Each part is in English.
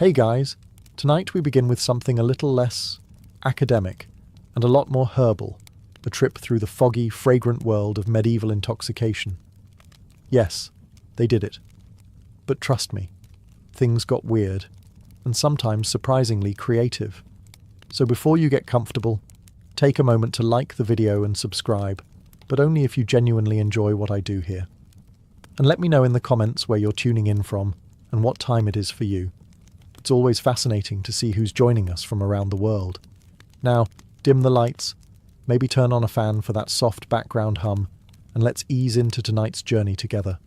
Hey guys, tonight we begin with something a little less academic and a lot more herbal, a trip through the foggy, fragrant world of medieval intoxication. Yes, they did it. But trust me, things got weird, and sometimes surprisingly creative. So before you get comfortable, take a moment to like the video and subscribe, but only if you genuinely enjoy what I do here. And let me know in the comments where you're tuning in from and what time it is for you. It's always fascinating to see who's joining us from around the world. Now, dim the lights, maybe turn on a fan for that soft background hum, and let's ease into tonight's journey together.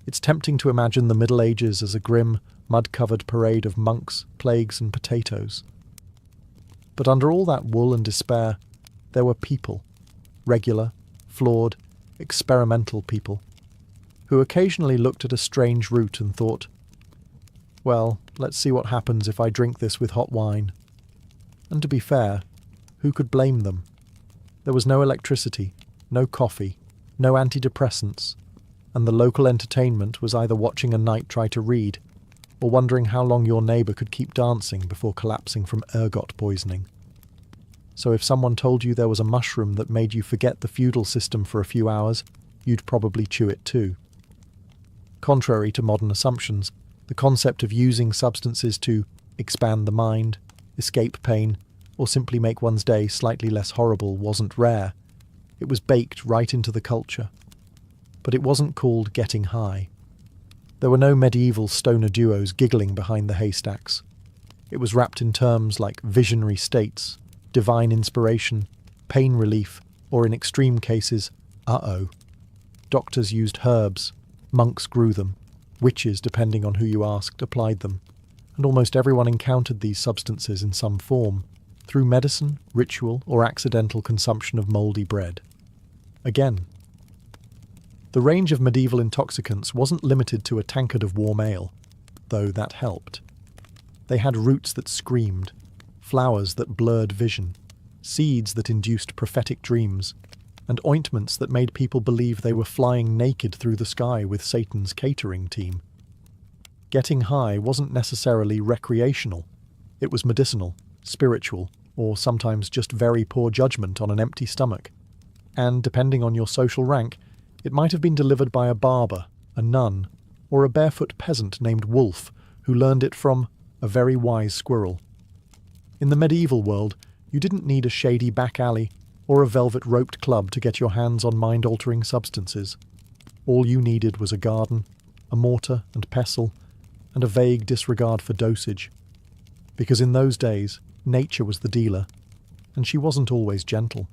It's tempting to imagine the Middle Ages as a grim, mud-covered parade of monks, plagues, and potatoes. But under all that wool and despair, there were people, regular, flawed, experimental people, who occasionally looked at a strange route and thought, well, let's see what happens if I drink this with hot wine. And to be fair, who could blame them? There was no electricity, no coffee, no antidepressants, and the local entertainment was either watching a knight try to read or wondering how long your neighbour could keep dancing before collapsing from ergot poisoning. So if someone told you there was a mushroom that made you forget the feudal system for a few hours, you'd probably chew it too. Contrary to modern assumptions, the concept of using substances to expand the mind, escape pain, or simply make one's day slightly less horrible wasn't rare. It was baked right into the culture. But it wasn't called getting high. There were no medieval stoner duos giggling behind the haystacks. It was wrapped in terms like visionary states, divine inspiration, pain relief, or in extreme cases, uh-oh. Doctors used herbs, monks grew them, witches, depending on who you asked, applied them, and almost everyone encountered these substances in some form, through medicine, ritual, or accidental consumption of mouldy bread. Again, the range of medieval intoxicants wasn't limited to a tankard of warm ale, though that helped. They had roots that screamed, flowers that blurred vision, seeds that induced prophetic dreams, and ointments that made people believe they were flying naked through the sky with Satan's catering team. Getting high wasn't necessarily recreational. It was medicinal, spiritual, or sometimes just very poor judgment on an empty stomach. And depending on your social rank, it might have been delivered by a barber, a nun, or a barefoot peasant named Wolf, who learned it from a very wise squirrel. In the medieval world, you didn't need a shady back alley or a velvet-roped club to get your hands on mind-altering substances. All you needed was a garden, a mortar and pestle, and a vague disregard for dosage. Because in those days, nature was the dealer, and she wasn't always gentle.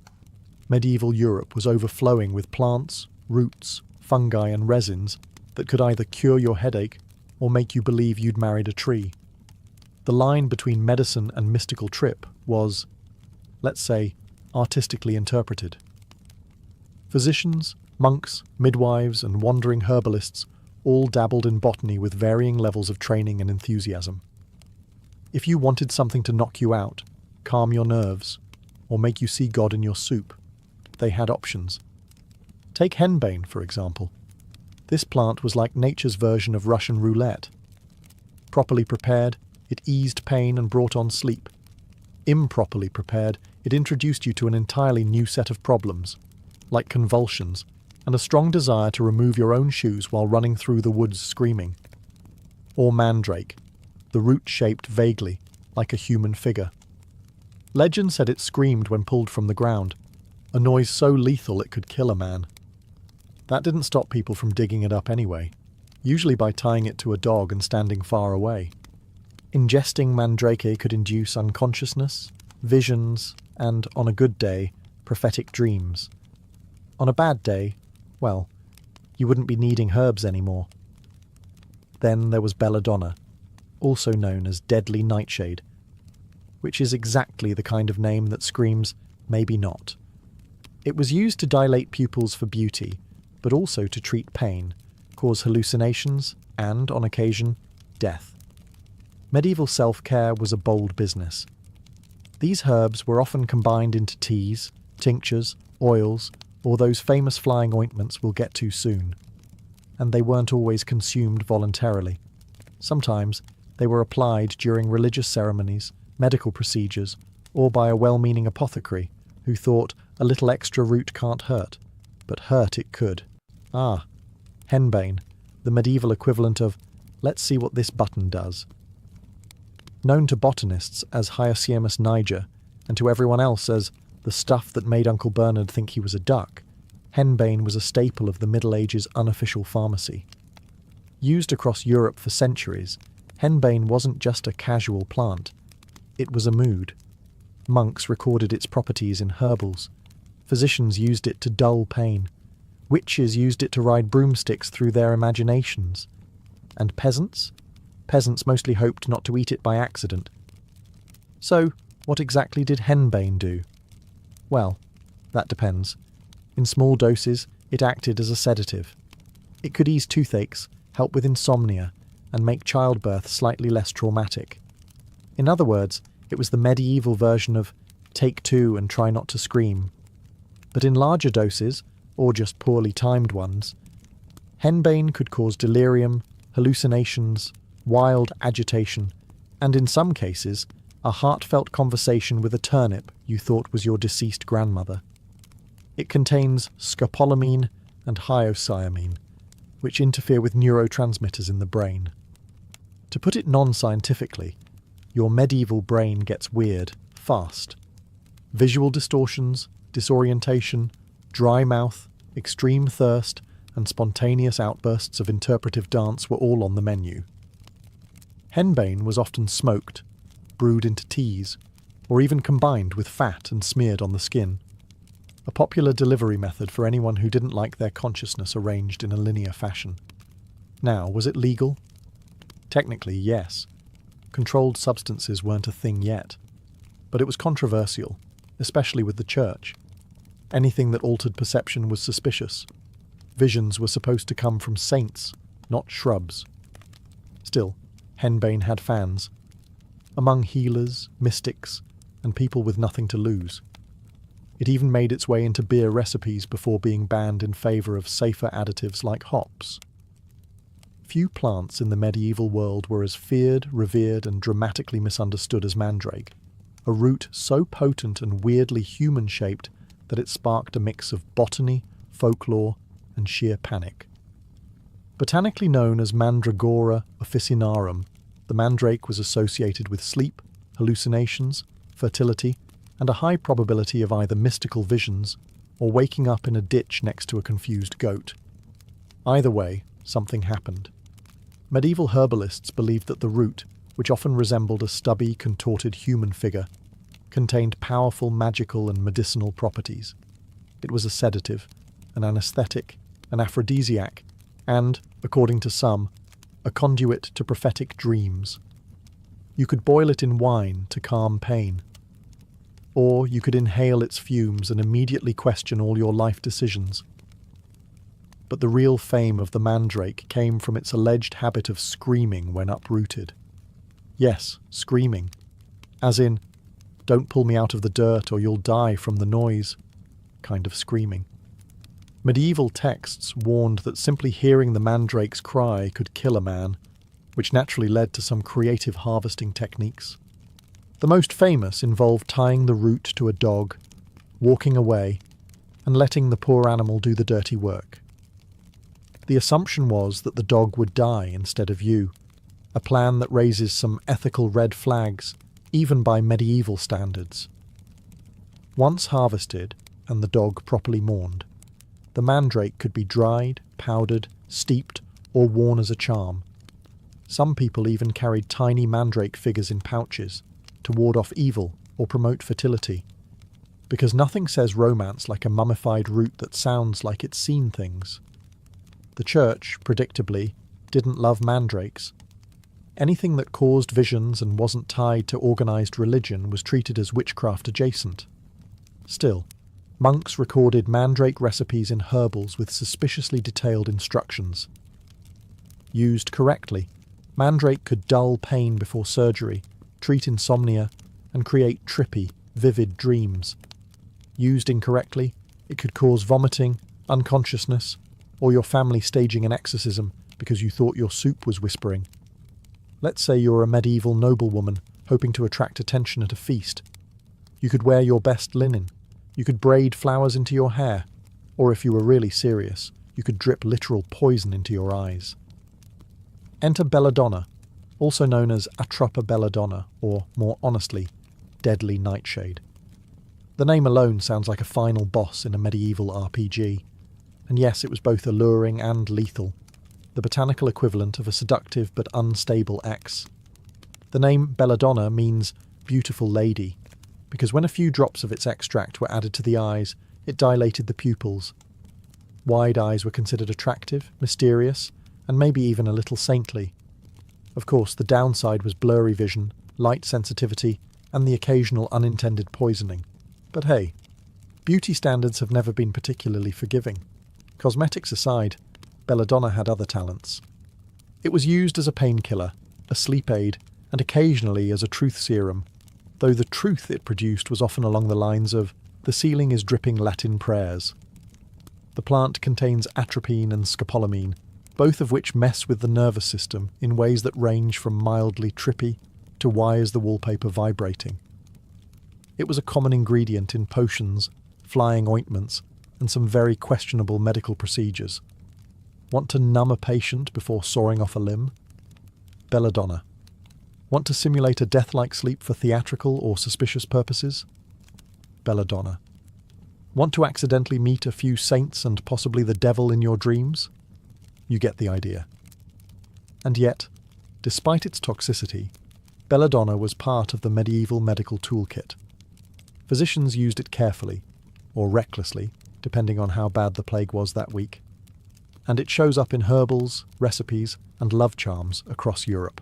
Medieval Europe was overflowing with plants, roots, fungi and resins that could either cure your headache or make you believe you'd married a tree. The line between medicine and mystical trip was, let's say, artistically interpreted. Physicians, monks, midwives, and wandering herbalists all dabbled in botany with varying levels of training and enthusiasm. If you wanted something to knock you out, calm your nerves, or make you see God in your soup, they had options. Take henbane, for example. This plant was like nature's version of Russian roulette. Properly prepared, it eased pain and brought on sleep. Improperly prepared, it introduced you to an entirely new set of problems, like convulsions, and a strong desire to remove your own shoes while running through the woods screaming. Or mandrake, the root shaped vaguely, like a human figure. Legend said it screamed when pulled from the ground, a noise so lethal it could kill a man. That didn't stop people from digging it up anyway, usually by tying it to a dog and standing far away. Ingesting mandrake could induce unconsciousness, visions, and, on a good day, prophetic dreams. On a bad day, well, you wouldn't be needing herbs anymore. Then there was belladonna, also known as deadly nightshade, which is exactly the kind of name that screams, maybe not. It was used to dilate pupils for beauty, but also to treat pain, cause hallucinations, and, on occasion, death. Medieval self-care was a bold business. These herbs were often combined into teas, tinctures, oils, or those famous flying ointments we'll get to soon. And they weren't always consumed voluntarily. Sometimes They were applied during religious ceremonies, medical procedures, or by a well-meaning apothecary who thought a little extra root can't hurt, but hurt it could. Ah, henbane, the medieval equivalent of let's see what this button does. Known to botanists as Hyoscyamus niger, and to everyone else as the stuff that made Uncle Bernard think he was a duck, henbane was a staple of the Middle Ages' unofficial pharmacy. Used across Europe for centuries, henbane wasn't just a casual plant, it was a mood. Monks recorded its properties in herbals. Physicians used it to dull pain. Witches used it to ride broomsticks through their imaginations. And peasants? Peasants mostly hoped not to eat it by accident. So, what exactly did henbane do? Well, that depends. In small doses, it acted as a sedative. It could ease toothaches, help with insomnia, and make childbirth slightly less traumatic. In other words, it was the medieval version of take two and try not to scream. But in larger doses, or just poorly timed ones, henbane could cause delirium, hallucinations, wild agitation, and in some cases, a heartfelt conversation with a turnip you thought was your deceased grandmother. It contains scopolamine and hyoscyamine, which interfere with neurotransmitters in the brain. To put it non-scientifically, your medieval brain gets weird, fast. Visual distortions, disorientation, dry mouth, extreme thirst, and spontaneous outbursts of interpretive dance were all on the menu. Henbane was often smoked, brewed into teas, or even combined with fat and smeared on the skin. A popular delivery method for anyone who didn't like their consciousness arranged in a linear fashion. Now, was it legal? Technically, yes. Controlled substances weren't a thing yet. But it was controversial, especially with the church. Anything that altered perception was suspicious. Visions were supposed to come from saints, not shrubs. Still, henbane had fans. Among healers, mystics, and people with nothing to lose. It even made its way into beer recipes before being banned in favour of safer additives like hops. Few plants in the medieval world were as feared, revered, and dramatically misunderstood as mandrake, a root so potent and weirdly human-shaped that it sparked a mix of botany, folklore, and sheer panic. Botanically known as Mandragora officinarum, the mandrake was associated with sleep, hallucinations, fertility, and a high probability of either mystical visions or waking up in a ditch next to a confused goat. Either way, something happened. Medieval herbalists believed that the root, which often resembled a stubby, contorted human figure, contained powerful magical and medicinal properties. It was a sedative, an anesthetic, an aphrodisiac, and, according to some, a conduit to prophetic dreams. You could boil it in wine to calm pain, or you could inhale its fumes and immediately question all your life decisions. But the real fame of the mandrake came from its alleged habit of screaming when uprooted. Yes, screaming. As in, don't pull me out of the dirt or you'll die from the noise kind of screaming. Medieval texts warned that simply hearing the mandrake's cry could kill a man, which naturally led to some creative harvesting techniques. The most famous involved tying the root to a dog, walking away, and letting the poor animal do the dirty work. The assumption was that the dog would die instead of you, a plan that raises some ethical red flags, even by medieval standards. Once harvested, and the dog properly mourned, the mandrake could be dried, powdered, steeped, or worn as a charm. Some people even carried tiny mandrake figures in pouches to ward off evil or promote fertility, because nothing says romance like a mummified root that sounds like it's seen things. The church, predictably, didn't love mandrakes. Anything that caused visions and wasn't tied to organised religion was treated as witchcraft adjacent. Still, monks recorded mandrake recipes in herbals with suspiciously detailed instructions. Used correctly, mandrake could dull pain before surgery, treat insomnia, and create trippy, vivid dreams. Used incorrectly, it could cause vomiting, unconsciousness, or your family staging an exorcism because you thought your soup was whispering. Let's say you're a medieval noblewoman hoping to attract attention at a feast. You could wear your best linen. You could braid flowers into your hair. Or if you were really serious, you could drip literal poison into your eyes. Enter Belladonna, also known as Atropa Belladonna, or more honestly, Deadly Nightshade. The name alone sounds like a final boss in a medieval RPG. And yes, it was both alluring and lethal, the botanical equivalent of a seductive but unstable ex. The name Belladonna means beautiful lady, because when a few drops of its extract were added to the eyes, it dilated the pupils. Wide eyes were considered attractive, mysterious, and maybe even a little saintly. Of course, the downside was blurry vision, light sensitivity, and the occasional unintended poisoning. But hey, beauty standards have never been particularly forgiving. Cosmetics aside, Belladonna had other talents. It was used as a painkiller, a sleep aid, and occasionally as a truth serum, though the truth it produced was often along the lines of, "The ceiling is dripping Latin prayers." The plant contains atropine and scopolamine, both of which mess with the nervous system in ways that range from mildly trippy to why is the wallpaper vibrating. It was a common ingredient in potions, flying ointments, and some very questionable medical procedures. Want to numb a patient before sawing off a limb? Belladonna. Want to simulate a death-like sleep for theatrical or suspicious purposes? Belladonna. Want to accidentally meet a few saints and possibly the devil in your dreams? You get the idea. And yet, despite its toxicity, Belladonna was part of the medieval medical toolkit. Physicians used it carefully, or recklessly, depending on how bad the plague was that week. And it shows up in herbals, recipes, and love charms across Europe.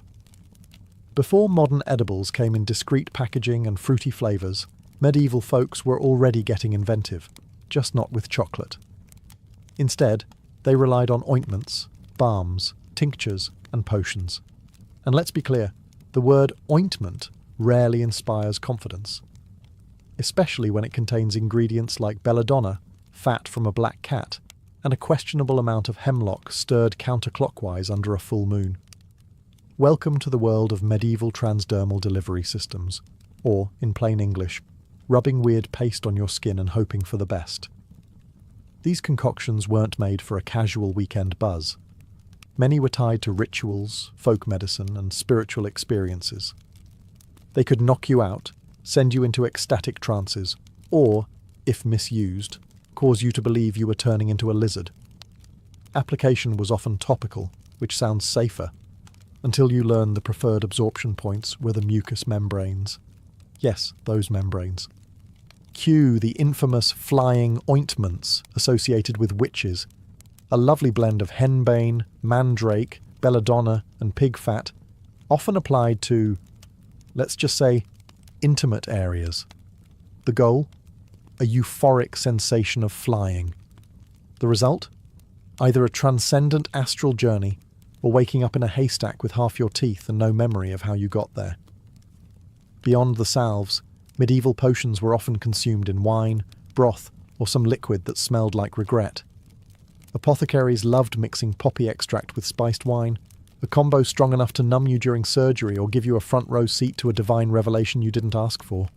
Before modern edibles came in discreet packaging and fruity flavours, medieval folks were already getting inventive, just not with chocolate. Instead, they relied on ointments, balms, tinctures, and potions. And let's be clear, the word ointment rarely inspires confidence, especially when it contains ingredients like belladonna, fat from a black cat, and a questionable amount of hemlock stirred counterclockwise under a full moon. Welcome to the world of medieval transdermal delivery systems, or, in plain English, rubbing weird paste on your skin and hoping for the best. These concoctions weren't made for a casual weekend buzz. Many were tied to rituals, folk medicine, and spiritual experiences. They could knock you out, send you into ecstatic trances, or, if misused, cause you to believe you were turning into a lizard. Application was often topical, which sounds safer, until you learn the preferred absorption points were the mucous membranes. Yes, those membranes. Cue the infamous flying ointments associated with witches, a lovely blend of henbane, mandrake, belladonna, and pig fat, often applied to, let's just say, intimate areas. The goal? A euphoric sensation of flying. The result? Either a transcendent astral journey, or waking up in a haystack with half your teeth and no memory of how you got there. Beyond the salves, medieval potions were often consumed in wine, broth, or some liquid that smelled like regret. Apothecaries loved mixing poppy extract with spiced wine, a combo strong enough to numb you during surgery or give you a front row seat to a divine revelation you didn't ask for.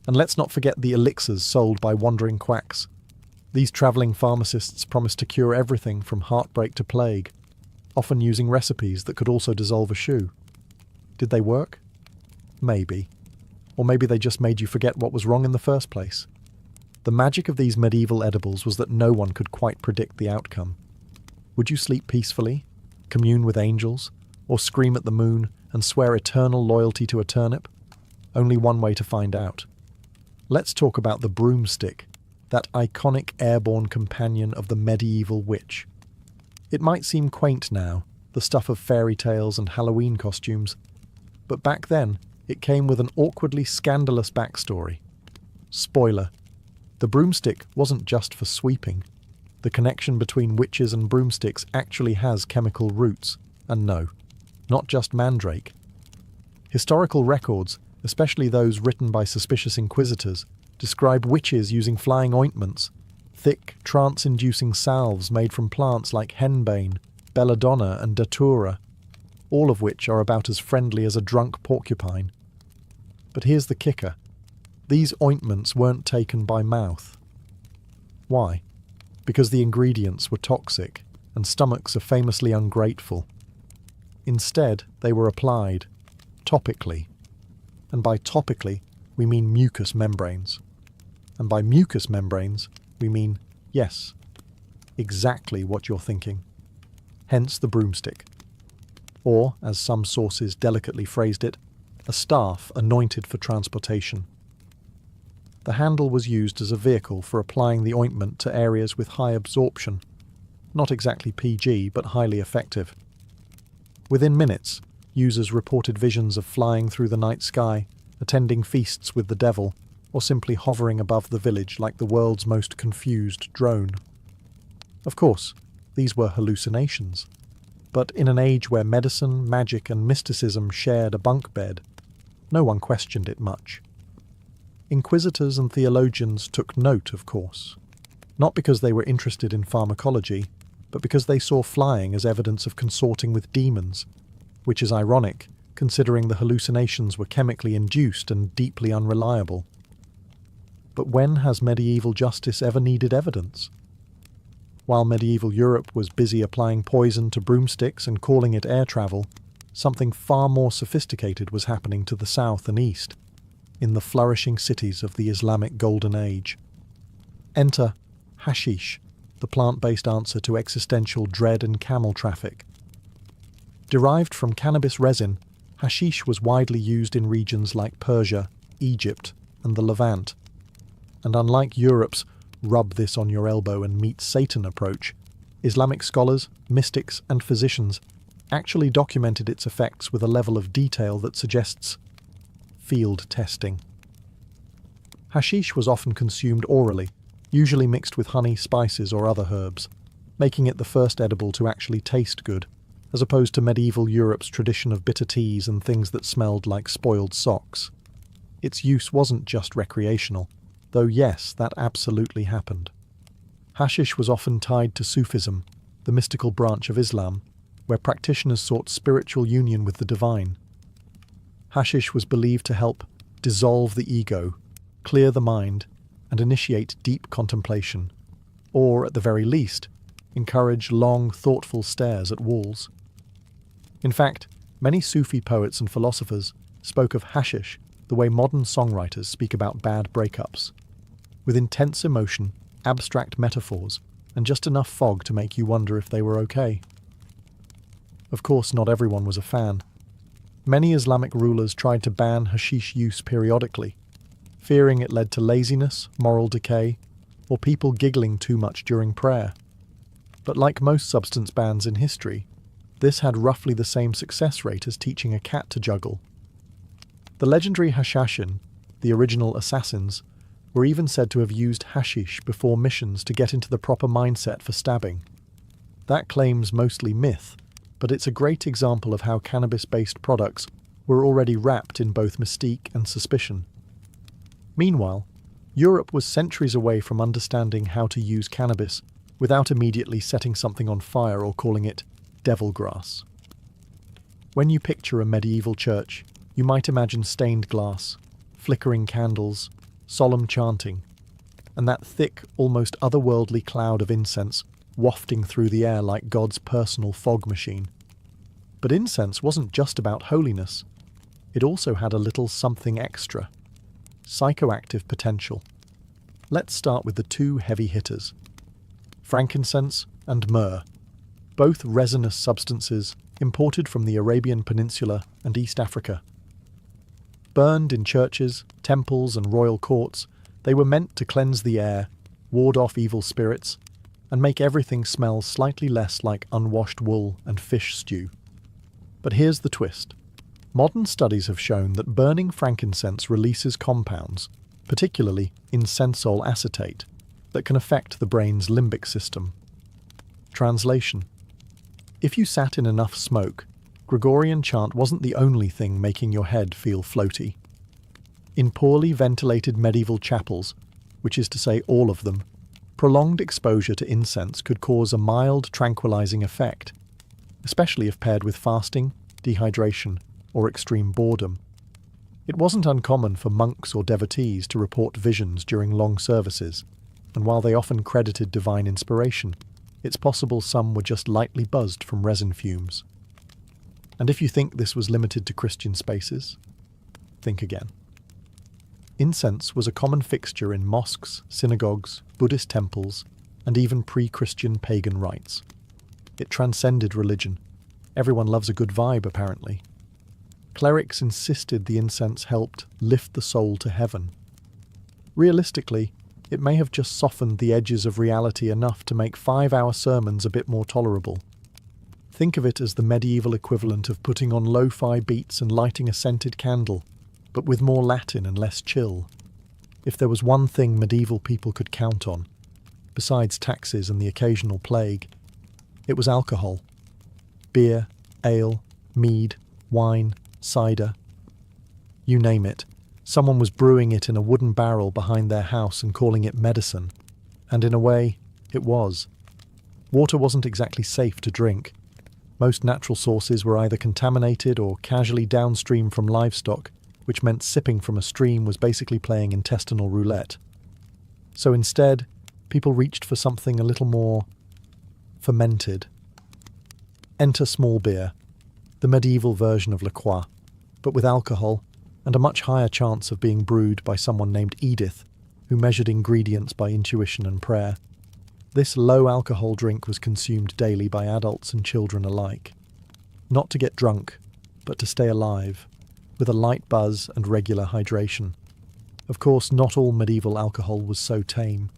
And let's not forget the elixirs sold by wandering quacks. These travelling pharmacists promised to cure everything from heartbreak to plague, often using recipes that could also dissolve a shoe. Did they work? Maybe. Or maybe they just made you forget what was wrong in the first place. The magic of these medieval edibles was that no one could quite predict the outcome. Would you sleep peacefully, commune with angels, or scream at the moon and swear eternal loyalty to a turnip? Only one way to find out. Let's talk about the broomstick, that iconic airborne companion of the medieval witch. It might seem quaint now, the stuff of fairy tales and Halloween costumes, but back then it came with an awkwardly scandalous backstory. Spoiler: the broomstick wasn't just for sweeping. The connection between witches and broomsticks actually has chemical roots, and no, not just mandrake. Historical records, especially those written by suspicious inquisitors, describe witches using flying ointments, thick, trance-inducing salves made from plants like henbane, belladonna, and datura. all of which are about as friendly as a drunk porcupine. But here's the kicker. These ointments weren't taken by mouth. Why? Because the ingredients were toxic, and stomachs are famously ungrateful. Instead, they were applied, topically. And by topically, we mean mucous membranes. And by mucous membranes, we mean, yes, exactly what you're thinking. Hence the broomstick. Or, as some sources delicately phrased it, a staff anointed for transportation. The handle was used as a vehicle for applying the ointment to areas with high absorption. Not exactly PG, but highly effective. Within minutes, users reported visions of flying through the night sky, attending feasts with the devil, or simply hovering above the village like the world's most confused drone. Of course, these were hallucinations. But in an age where medicine, magic, and mysticism shared a bunk bed, no one questioned it much. Inquisitors and theologians took note, of course, not because they were interested in pharmacology, but because they saw flying as evidence of consorting with demons, which is ironic, considering the hallucinations were chemically induced and deeply unreliable. But when has medieval justice ever needed evidence? While medieval Europe was busy applying poison to broomsticks and calling it air travel, something far more sophisticated was happening to the south and east, in the flourishing cities of the Islamic Golden Age. Enter hashish, the plant-based answer to existential dread and camel traffic. Derived from cannabis resin, hashish was widely used in regions like Persia, Egypt, and the Levant. And unlike Europe's rub this on your elbow and meet Satan approach, Islamic scholars, mystics, and physicians actually documented its effects with a level of detail that suggests field testing. Hashish was often consumed orally, usually mixed with honey, spices, or other herbs, making it the first edible to actually taste good, as opposed to medieval Europe's tradition of bitter teas and things that smelled like spoiled socks. Its use wasn't just recreational, though yes, that absolutely happened. Hashish was often tied to Sufism, the mystical branch of Islam, where practitioners sought spiritual union with the divine. Hashish was believed to help dissolve the ego, clear the mind, and initiate deep contemplation, or, at the very least, encourage long, thoughtful stares at walls. In fact, many Sufi poets and philosophers spoke of hashish the way modern songwriters speak about bad breakups, with intense emotion, abstract metaphors, and just enough fog to make you wonder if they were okay. Of course, not everyone was a fan. Many Islamic rulers tried to ban hashish use periodically, fearing it led to laziness, moral decay, or people giggling too much during prayer. But like most substance bans in history, this had roughly the same success rate as teaching a cat to juggle. The legendary Hashashin, the original assassins, were even said to have used hashish before missions to get into the proper mindset for stabbing. That claim's mostly myth, but it's a great example of how cannabis-based products were already wrapped in both mystique and suspicion. Meanwhile, Europe was centuries away from understanding how to use cannabis without immediately setting something on fire or calling it devil grass. When you picture a medieval church, you might imagine stained glass, flickering candles, solemn chanting, and that thick, almost otherworldly cloud of incense wafting through the air like God's personal fog machine. But incense wasn't just about holiness. It also had a little something extra: psychoactive potential. Let's start with the two heavy hitters: frankincense and myrrh, both resinous substances imported from the Arabian Peninsula and East Africa. Burned in churches, temples, and royal courts, they were meant to cleanse the air, ward off evil spirits, and make everything smell slightly less like unwashed wool and fish stew. But here's the twist. Modern studies have shown that burning frankincense releases compounds, particularly incensol acetate, that can affect the brain's limbic system. Translation: if you sat in enough smoke, Gregorian chant wasn't the only thing making your head feel floaty. In poorly ventilated medieval chapels, which is to say all of them, prolonged exposure to incense could cause a mild tranquilizing effect, especially if paired with fasting, dehydration, or extreme boredom. It wasn't uncommon for monks or devotees to report visions during long services, and while they often credited divine inspiration, it's possible some were just lightly buzzed from resin fumes. And if you think this was limited to Christian spaces, think again. Incense was a common fixture in mosques, synagogues, Buddhist temples, and even pre-Christian pagan rites. It transcended religion. Everyone loves a good vibe, apparently. Clerics insisted the incense helped lift the soul to heaven. Realistically, it may have just softened the edges of reality enough to make 5-hour sermons a bit more tolerable. Think of it as the medieval equivalent of putting on lo-fi beats and lighting a scented candle, but with more Latin and less chill. If there was one thing medieval people could count on, besides taxes and the occasional plague, it was alcohol. Beer, ale, mead, wine, cider. You name it, someone was brewing it in a wooden barrel behind their house and calling it medicine. And in a way, it was. Water wasn't exactly safe to drink. Most natural sources were either contaminated or casually downstream from livestock, which meant sipping from a stream was basically playing intestinal roulette. So instead, people reached for something a little more fermented. Enter small beer, the medieval version of La Croix, but with alcohol and a much higher chance of being brewed by someone named Edith, who measured ingredients by intuition and prayer. This low-alcohol drink was consumed daily by adults and children alike. Not to get drunk, but to stay alive, with a light buzz and regular hydration. Of course, not all medieval alcohol was so tame.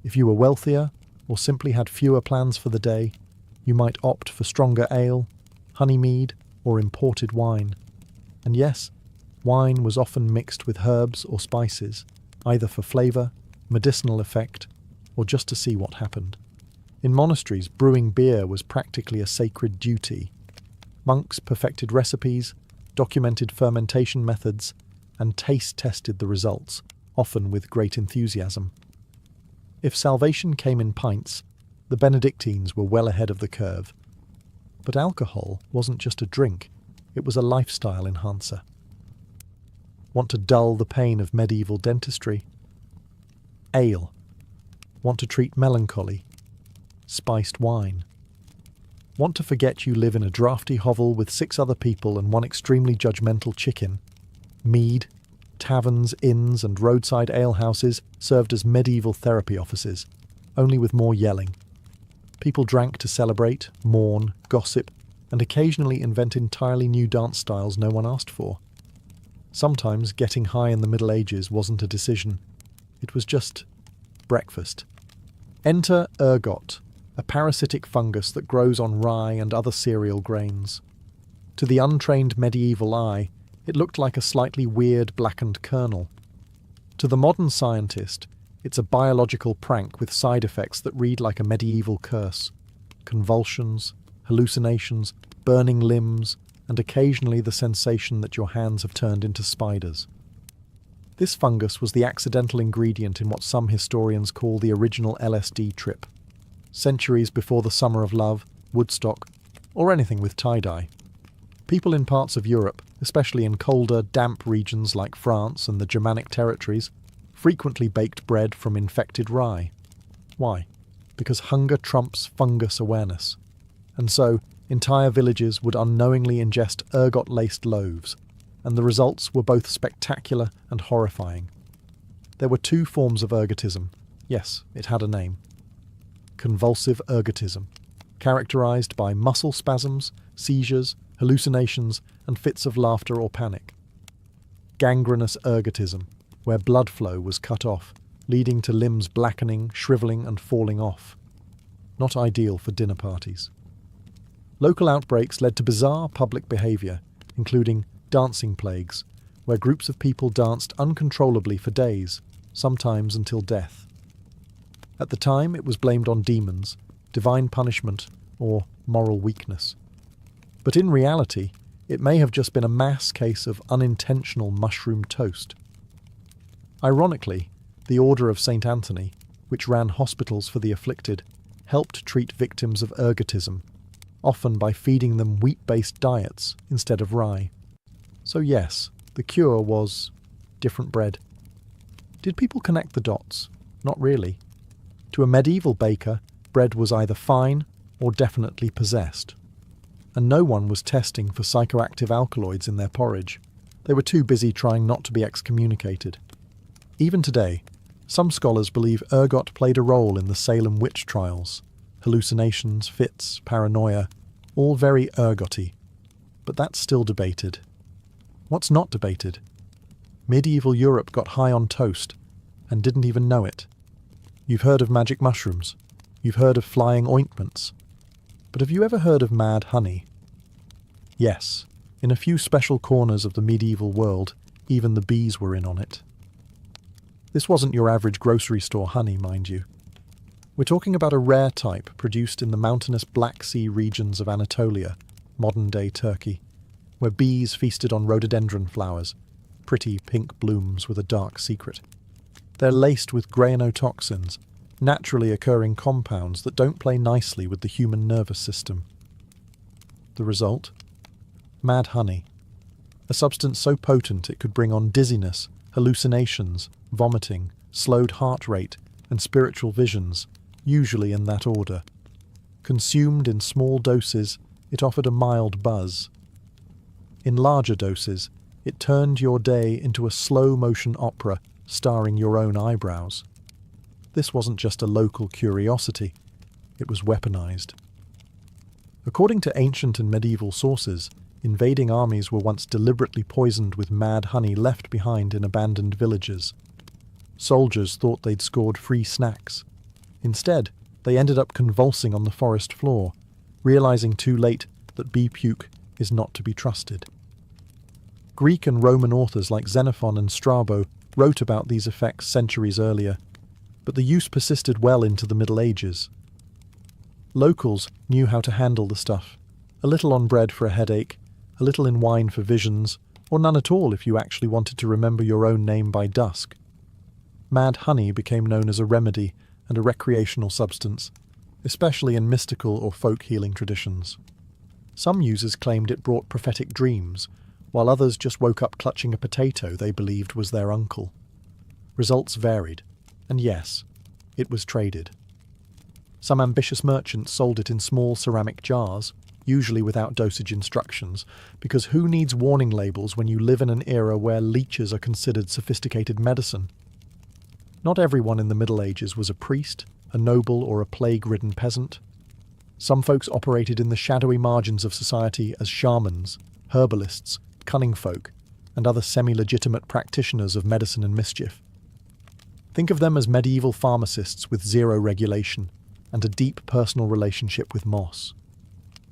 If you were wealthier, or simply had fewer plans for the day, you might opt for stronger ale, honey mead, or imported wine. And yes, wine was often mixed with herbs or spices, either for flavour, medicinal effect, or just to see what happened. In monasteries, brewing beer was practically a sacred duty. Monks perfected recipes, documented fermentation methods, and taste-tested the results, often with great enthusiasm. If salvation came in pints, the Benedictines were well ahead of the curve. But alcohol wasn't just a drink, it was a lifestyle enhancer. Want to dull the pain of medieval dentistry? Ale. Want to treat melancholy? Spiced wine. Want to forget you live in a drafty hovel with 6 other people and one extremely judgmental chicken? Mead. Taverns, inns, and roadside alehouses served as medieval therapy offices, only with more yelling. People drank to celebrate, mourn, gossip, and occasionally invent entirely new dance styles no one asked for. Sometimes getting high in the Middle Ages wasn't a decision. It was just breakfast. Enter ergot, a parasitic fungus that grows on rye and other cereal grains. To the untrained medieval eye, it looked like a slightly weird blackened kernel. To the modern scientist, it's a biological prank with side effects that read like a medieval curse. Convulsions, hallucinations, burning limbs, and occasionally the sensation that your hands have turned into spiders. This fungus was the accidental ingredient in what some historians call the original LSD trip, centuries before the Summer of Love, Woodstock, or anything with tie-dye. People in parts of Europe, especially in colder, damp regions like France and the Germanic territories, frequently baked bread from infected rye. Why? Because hunger trumps fungus awareness. And so, entire villages would unknowingly ingest ergot-laced loaves, and the results were both spectacular and horrifying. There were 2 forms of ergotism. Yes, it had a name. Convulsive ergotism, characterized by muscle spasms, seizures, hallucinations, and fits of laughter or panic. Gangrenous ergotism, where blood flow was cut off, leading to limbs blackening, shriveling, and falling off. Not ideal for dinner parties. Local outbreaks led to bizarre public behaviour, including dancing plagues, where groups of people danced uncontrollably for days, sometimes until death. At the time, it was blamed on demons, divine punishment, or moral weakness. But in reality, it may have just been a mass case of unintentional mushroom toast. Ironically, the Order of St. Anthony, which ran hospitals for the afflicted, helped treat victims of ergotism, often by feeding them wheat-based diets instead of rye. So yes, the cure was different bread. Did people connect the dots? Not really. To a medieval baker, bread was either fine or definitely possessed. And no one was testing for psychoactive alkaloids in their porridge. They were too busy trying not to be excommunicated. Even today, some scholars believe ergot played a role in the Salem witch trials. Hallucinations, fits, paranoia, all very ergoty. But that's still debated. What's not debated? Medieval Europe got high on toast and didn't even know it. You've heard of magic mushrooms. You've heard of flying ointments. But have you ever heard of mad honey? Yes, in a few special corners of the medieval world, even the bees were in on it. This wasn't your average grocery store honey, mind you. We're talking about a rare type produced in the mountainous Black Sea regions of Anatolia, modern-day Turkey, where bees feasted on rhododendron flowers, pretty pink blooms with a dark secret. They're laced with granotoxins, naturally occurring compounds that don't play nicely with the human nervous system. The result? Mad honey. A substance so potent it could bring on dizziness, hallucinations, vomiting, slowed heart rate, and spiritual visions, usually in that order. Consumed in small doses, it offered a mild buzz. In larger doses, it turned your day into a slow-motion opera starring your own eyebrows. This wasn't just a local curiosity, it was weaponized. According to ancient and medieval sources, invading armies were once deliberately poisoned with mad honey left behind in abandoned villages. Soldiers thought they'd scored free snacks. Instead, they ended up convulsing on the forest floor, realizing too late that bee puke is not to be trusted. Greek and Roman authors like Xenophon and Strabo wrote about these effects centuries earlier, but the use persisted well into the Middle Ages. Locals knew how to handle the stuff. A little on bread for a headache, a little in wine for visions, or none at all if you actually wanted to remember your own name by dusk. Mad honey became known as a remedy and a recreational substance, especially in mystical or folk healing traditions. Some users claimed it brought prophetic dreams, while others just woke up clutching a potato they believed was their uncle. Results varied, and yes, it was traded. Some ambitious merchants sold it in small ceramic jars, usually without dosage instructions, because who needs warning labels when you live in an era where leeches are considered sophisticated medicine? Not everyone in the Middle Ages was a priest, a noble, or a plague-ridden peasant. Some folks operated in the shadowy margins of society as shamans, herbalists, cunning folk, and other semi-legitimate practitioners of medicine and mischief. Think of them as medieval pharmacists with zero regulation and a deep personal relationship with moss.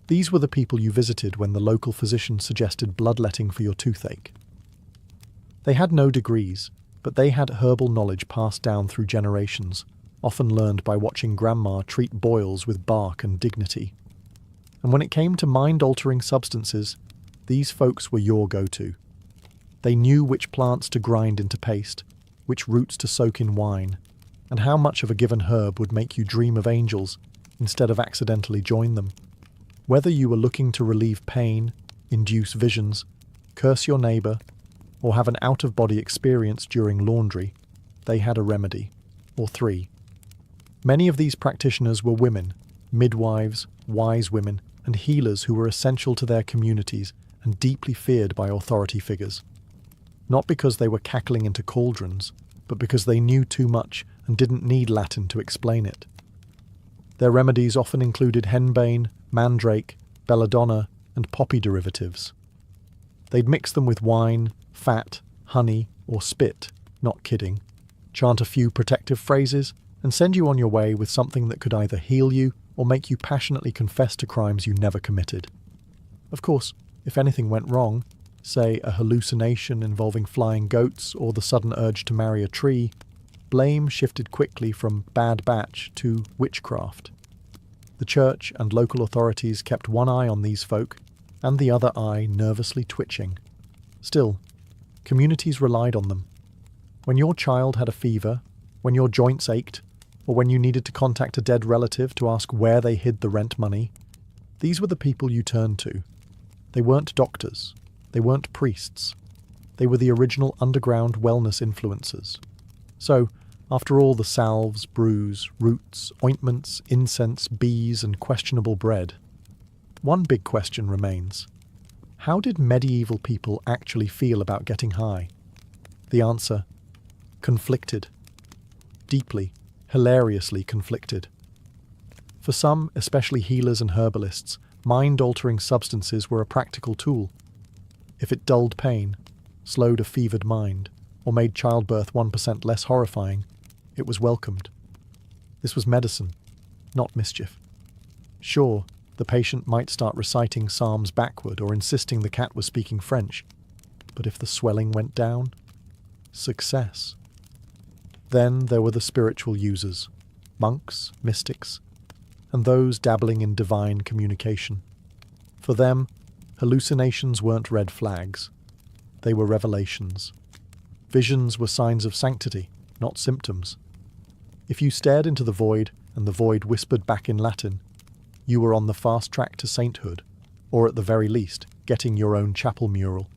These were the people you visited when the local physician suggested bloodletting for your toothache. They had no degrees, but they had herbal knowledge passed down through generations, often learned by watching grandma treat boils with bark and dignity. And when it came to mind-altering substances, these folks were your go-to. They knew which plants to grind into paste, which roots to soak in wine, and how much of a given herb would make you dream of angels instead of accidentally join them. Whether you were looking to relieve pain, induce visions, curse your neighbour, or have an out-of-body experience during laundry, they had a remedy, or three. Many of these practitioners were women, midwives, wise women, and healers who were essential to their communities and deeply feared by authority figures. Not because they were cackling into cauldrons, but because they knew too much and didn't need Latin to explain it. Their remedies often included henbane, mandrake, belladonna, and poppy derivatives. They'd mix them with wine, fat, honey, or spit, not kidding, chant a few protective phrases, and send you on your way with something that could either heal you or make you passionately confess to crimes you never committed. Of course, if anything went wrong, say a hallucination involving flying goats or the sudden urge to marry a tree, blame shifted quickly from bad batch to witchcraft. The church and local authorities kept one eye on these folk, and the other eye nervously twitching. Still, communities relied on them. When your child had a fever, when your joints ached, or when you needed to contact a dead relative to ask where they hid the rent money, These were the people you turned to. They weren't doctors. They weren't priests. They were the original underground wellness influencers. So, after all the salves, brews, roots, ointments, incense, bees, and questionable bread, one big question remains. How did medieval people actually feel about getting high? The answer: conflicted. Deeply, hilariously conflicted. For some, especially healers and herbalists, mind-altering substances were a practical tool. If it dulled pain, slowed a fevered mind, or made childbirth 1% less horrifying, it was welcomed. This was medicine, not mischief. Sure, the patient might start reciting psalms backward or insisting the cat was speaking French, but if the swelling went down, success. Then there were the spiritual users, monks, mystics, and those dabbling in divine communication. For them, hallucinations weren't red flags. They were revelations. Visions were signs of sanctity, not symptoms. If you stared into the void and the void whispered back in Latin, you were on the fast track to sainthood, or at the very least, getting your own chapel mural.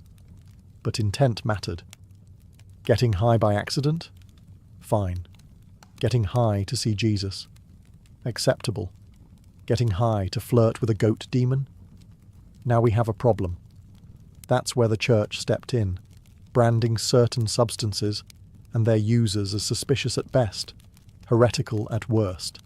But intent mattered. Getting high by accident? Fine. Getting high to see Jesus? Acceptable. Getting high to flirt with a goat demon? Now we have a problem. That's where the church stepped in, branding certain substances and their users as suspicious at best, heretical at worst.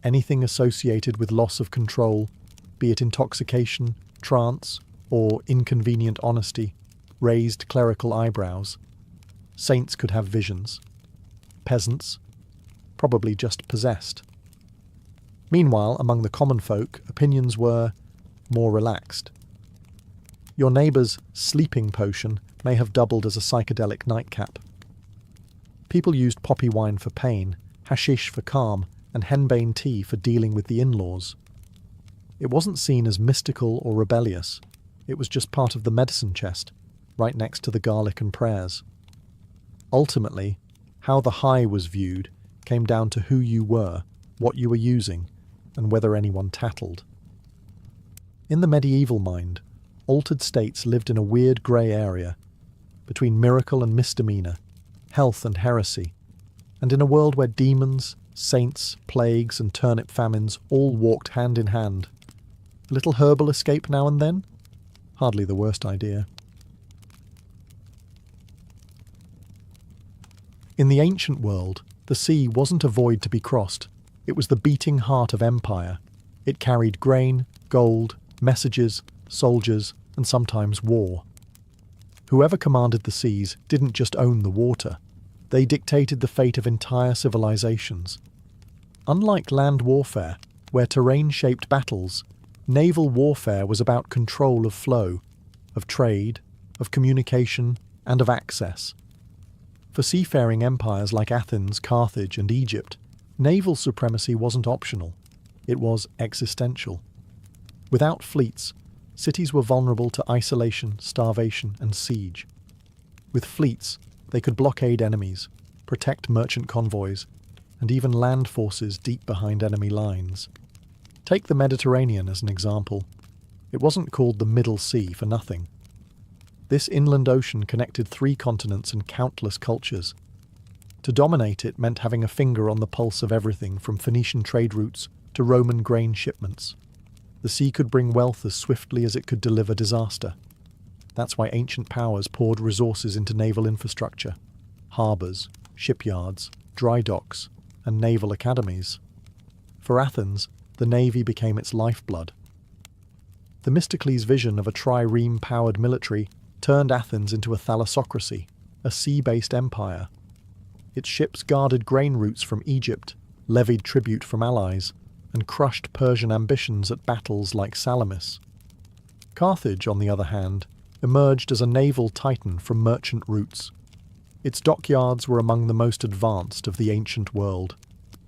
Anything associated with loss of control, be it intoxication, trance, or inconvenient honesty, raised clerical eyebrows. Saints could have visions. Peasants? Probably just possessed. Meanwhile, among the common folk, opinions were more relaxed. Your neighbour's sleeping potion may have doubled as a psychedelic nightcap. People used poppy wine for pain, hashish for calm, and henbane tea for dealing with the in-laws. It wasn't seen as mystical or rebellious. It was just part of the medicine chest, right next to the garlic and prayers. Ultimately, how the high was viewed came down to who you were, what you were using, and whether anyone tattled. In the medieval mind, altered states lived in a weird grey area, between miracle and misdemeanour, health and heresy, and in a world where demons, saints, plagues, and turnip famines all walked hand in hand. A little herbal escape now and then? Hardly the worst idea. In the ancient world, the sea wasn't a void to be crossed. It was the beating heart of empire. It carried grain, gold, messages, soldiers, and sometimes war. Whoever commanded the seas didn't just own the water. They dictated the fate of entire civilizations. Unlike land warfare, where terrain shaped battles, naval warfare was about control of flow, of trade, of communication, and of access. For seafaring empires like Athens, Carthage, and Egypt, naval supremacy wasn't optional. It was existential. Without fleets, cities were vulnerable to isolation, starvation, and siege. With fleets, they could blockade enemies, protect merchant convoys, and even land forces deep behind enemy lines. Take the Mediterranean as an example. It wasn't called the Middle Sea for nothing. This inland ocean connected 3 continents and countless cultures. To dominate it meant having a finger on the pulse of everything from Phoenician trade routes to Roman grain shipments. The sea could bring wealth as swiftly as it could deliver disaster. That's why ancient powers poured resources into naval infrastructure, harbours, shipyards, dry docks, and naval academies. For Athens, the navy became its lifeblood. Themistocles' vision of a trireme-powered military turned Athens into a thalassocracy, a sea-based empire. Its ships guarded grain routes from Egypt, levied tribute from allies, and crushed Persian ambitions at battles like Salamis. Carthage, on the other hand, emerged as a naval titan from merchant routes. Its dockyards were among the most advanced of the ancient world,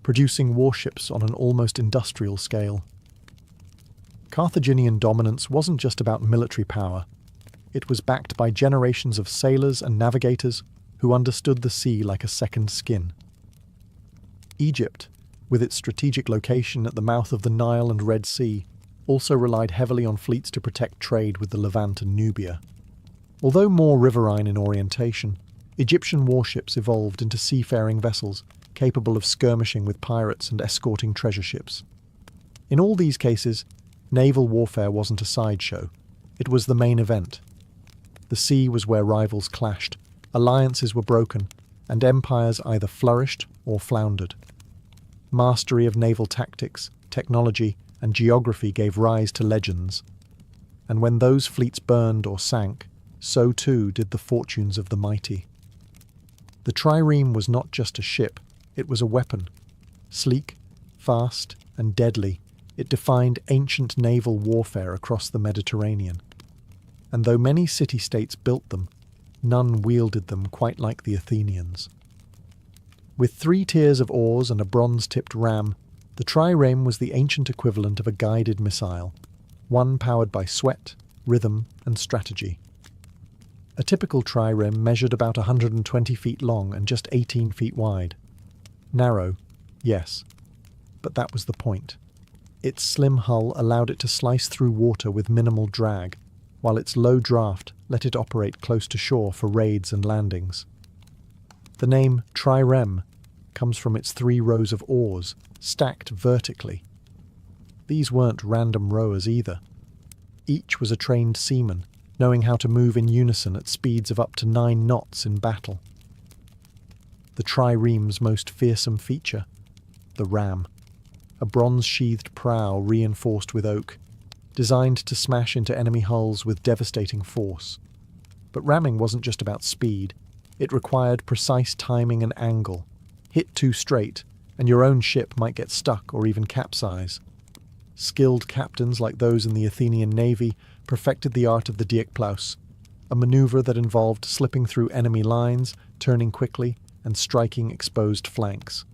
producing warships on an almost industrial scale. Carthaginian dominance wasn't just about military power. It was backed by generations of sailors and navigators who understood the sea like a second skin. Egypt, with its strategic location at the mouth of the Nile and Red Sea, also relied heavily on fleets to protect trade with the Levant and Nubia. Although more riverine in orientation, Egyptian warships evolved into seafaring vessels capable of skirmishing with pirates and escorting treasure ships. In all these cases, naval warfare wasn't a sideshow, it was the main event. The sea was where rivals clashed, alliances were broken, and empires either flourished or floundered. Mastery of naval tactics, technology, and geography gave rise to legends. And when those fleets burned or sank, so too did the fortunes of the mighty. The trireme was not just a ship, it was a weapon. Sleek, fast, and deadly, it defined ancient naval warfare across the Mediterranean. And though many city-states built them, none wielded them quite like the Athenians. With 3 tiers of oars and a bronze-tipped ram, the trireme was the ancient equivalent of a guided missile, one powered by sweat, rhythm, and strategy. A typical trireme measured about 120 feet long and just 18 feet wide. Narrow, yes, but that was the point. Its slim hull allowed it to slice through water with minimal drag, while its low draft let it operate close to shore for raids and landings. The name trireme comes from its 3 rows of oars, stacked vertically. These weren't random rowers either. Each was a trained seaman, knowing how to move in unison at speeds of up to 9 knots in battle. The trireme's most fearsome feature, the ram, a bronze-sheathed prow reinforced with oak, designed to smash into enemy hulls with devastating force. But ramming wasn't just about speed, it required precise timing and angle. Hit too straight, and your own ship might get stuck or even capsize. Skilled captains like those in the Athenian navy perfected the art of the diekplaus, a maneuver that involved slipping through enemy lines, turning quickly, and striking exposed flanks.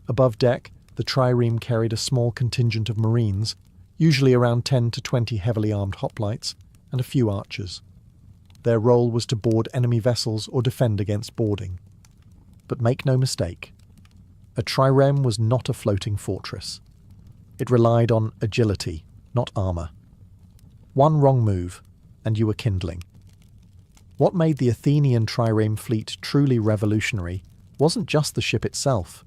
Above deck, the trireme carried a small contingent of marines, usually around 10 to 20 heavily armed hoplites, and a few archers. Their role was to board enemy vessels or defend against boarding. But make no mistake, a trireme was not a floating fortress. It relied on agility, not armour. One wrong move, and you were kindling. What made the Athenian trireme fleet truly revolutionary wasn't just the ship itself,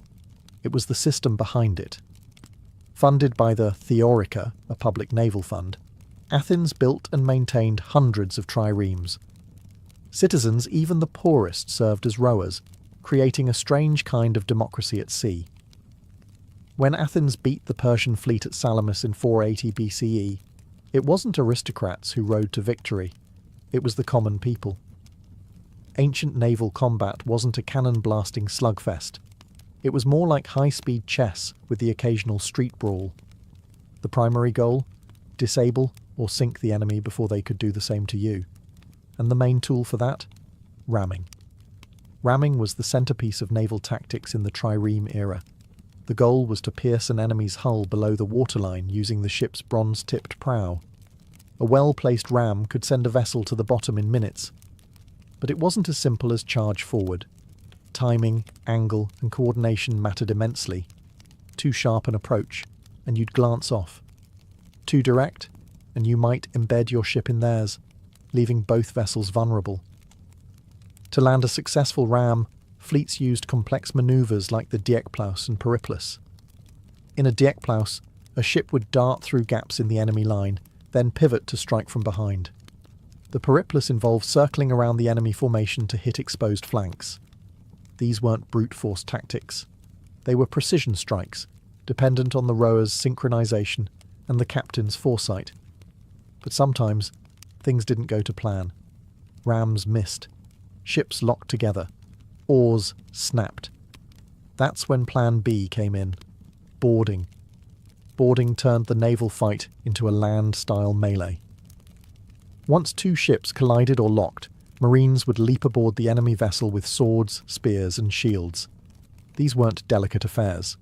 it was the system behind it. Funded by the Theorica, a public naval fund, Athens built and maintained hundreds of triremes. Citizens, even the poorest, served as rowers, creating a strange kind of democracy at sea. When Athens beat the Persian fleet at Salamis in 480 BCE, it wasn't aristocrats who rode to victory, it was the common people. Ancient naval combat wasn't a cannon-blasting slugfest. It was more like high-speed chess with the occasional street brawl. The primary goal? Disable or sink the enemy before they could do the same to you. And the main tool for that? Ramming. Ramming was the centerpiece of naval tactics in the trireme era. The goal was to pierce an enemy's hull below the waterline using the ship's bronze-tipped prow. A well-placed ram could send a vessel to the bottom in minutes. But it wasn't as simple as charge forward. Timing, angle, and coordination mattered immensely. Too sharp an approach, and you'd glance off. Too direct, and you might embed your ship in theirs, leaving both vessels vulnerable. To land a successful ram, fleets used complex maneuvers like the diekplaus and periplus. In a diekplaus, a ship would dart through gaps in the enemy line, then pivot to strike from behind. The periplus involved circling around the enemy formation to hit exposed flanks. These weren't brute force tactics. They were precision strikes, dependent on the rower's synchronization and the captain's foresight. But sometimes, things didn't go to plan. Rams missed. Ships locked together. Oars snapped. That's when Plan B came in. Boarding. Boarding turned the naval fight into a land-style melee. Once 2 ships collided or locked, Marines would leap aboard the enemy vessel with swords, spears, and shields. These weren't delicate affairs.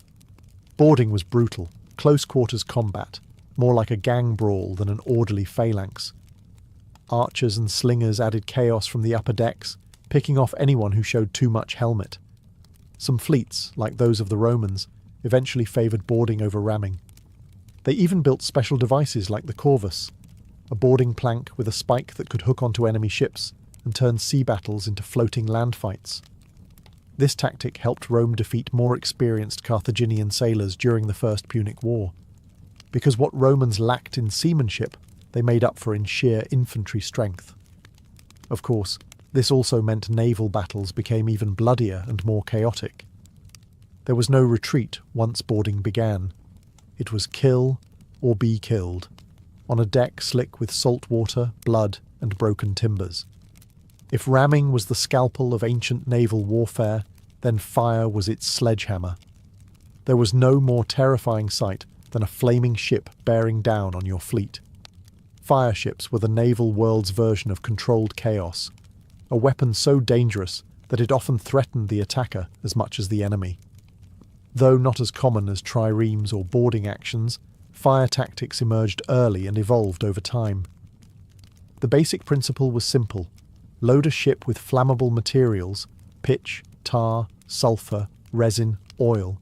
Boarding was brutal, close-quarters combat, more like a gang brawl than an orderly phalanx. Archers and slingers added chaos from the upper decks, picking off anyone who showed too much helmet. Some fleets, like those of the Romans, eventually favoured boarding over ramming. They even built special devices like the corvus, a boarding plank with a spike that could hook onto enemy ships and turn sea battles into floating land fights. This tactic helped Rome defeat more experienced Carthaginian sailors during the First Punic War, because what Romans lacked in seamanship, they made up for in sheer infantry strength. Of course, this also meant naval battles became even bloodier and more chaotic. There was no retreat once boarding began. It was kill or be killed, on a deck slick with salt water, blood, and broken timbers. If ramming was the scalpel of ancient naval warfare, then fire was its sledgehammer. There was no more terrifying sight than a flaming ship bearing down on your fleet. Fire ships were the naval world's version of controlled chaos, a weapon so dangerous that it often threatened the attacker as much as the enemy. Though not as common as triremes or boarding actions, fire tactics emerged early and evolved over time. The basic principle was simple: load a ship with flammable materials, pitch, tar, sulfur, resin, oil,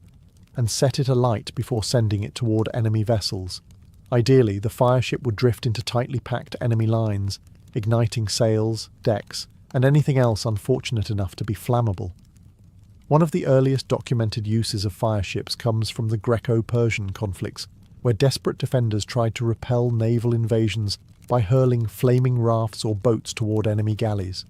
and set it alight before sending it toward enemy vessels. Ideally, the fire ship would drift into tightly packed enemy lines, igniting sails, decks, and anything else unfortunate enough to be flammable. One of the earliest documented uses of fire ships comes from the Greco-Persian conflicts, where desperate defenders tried to repel naval invasions by hurling flaming rafts or boats toward enemy galleys.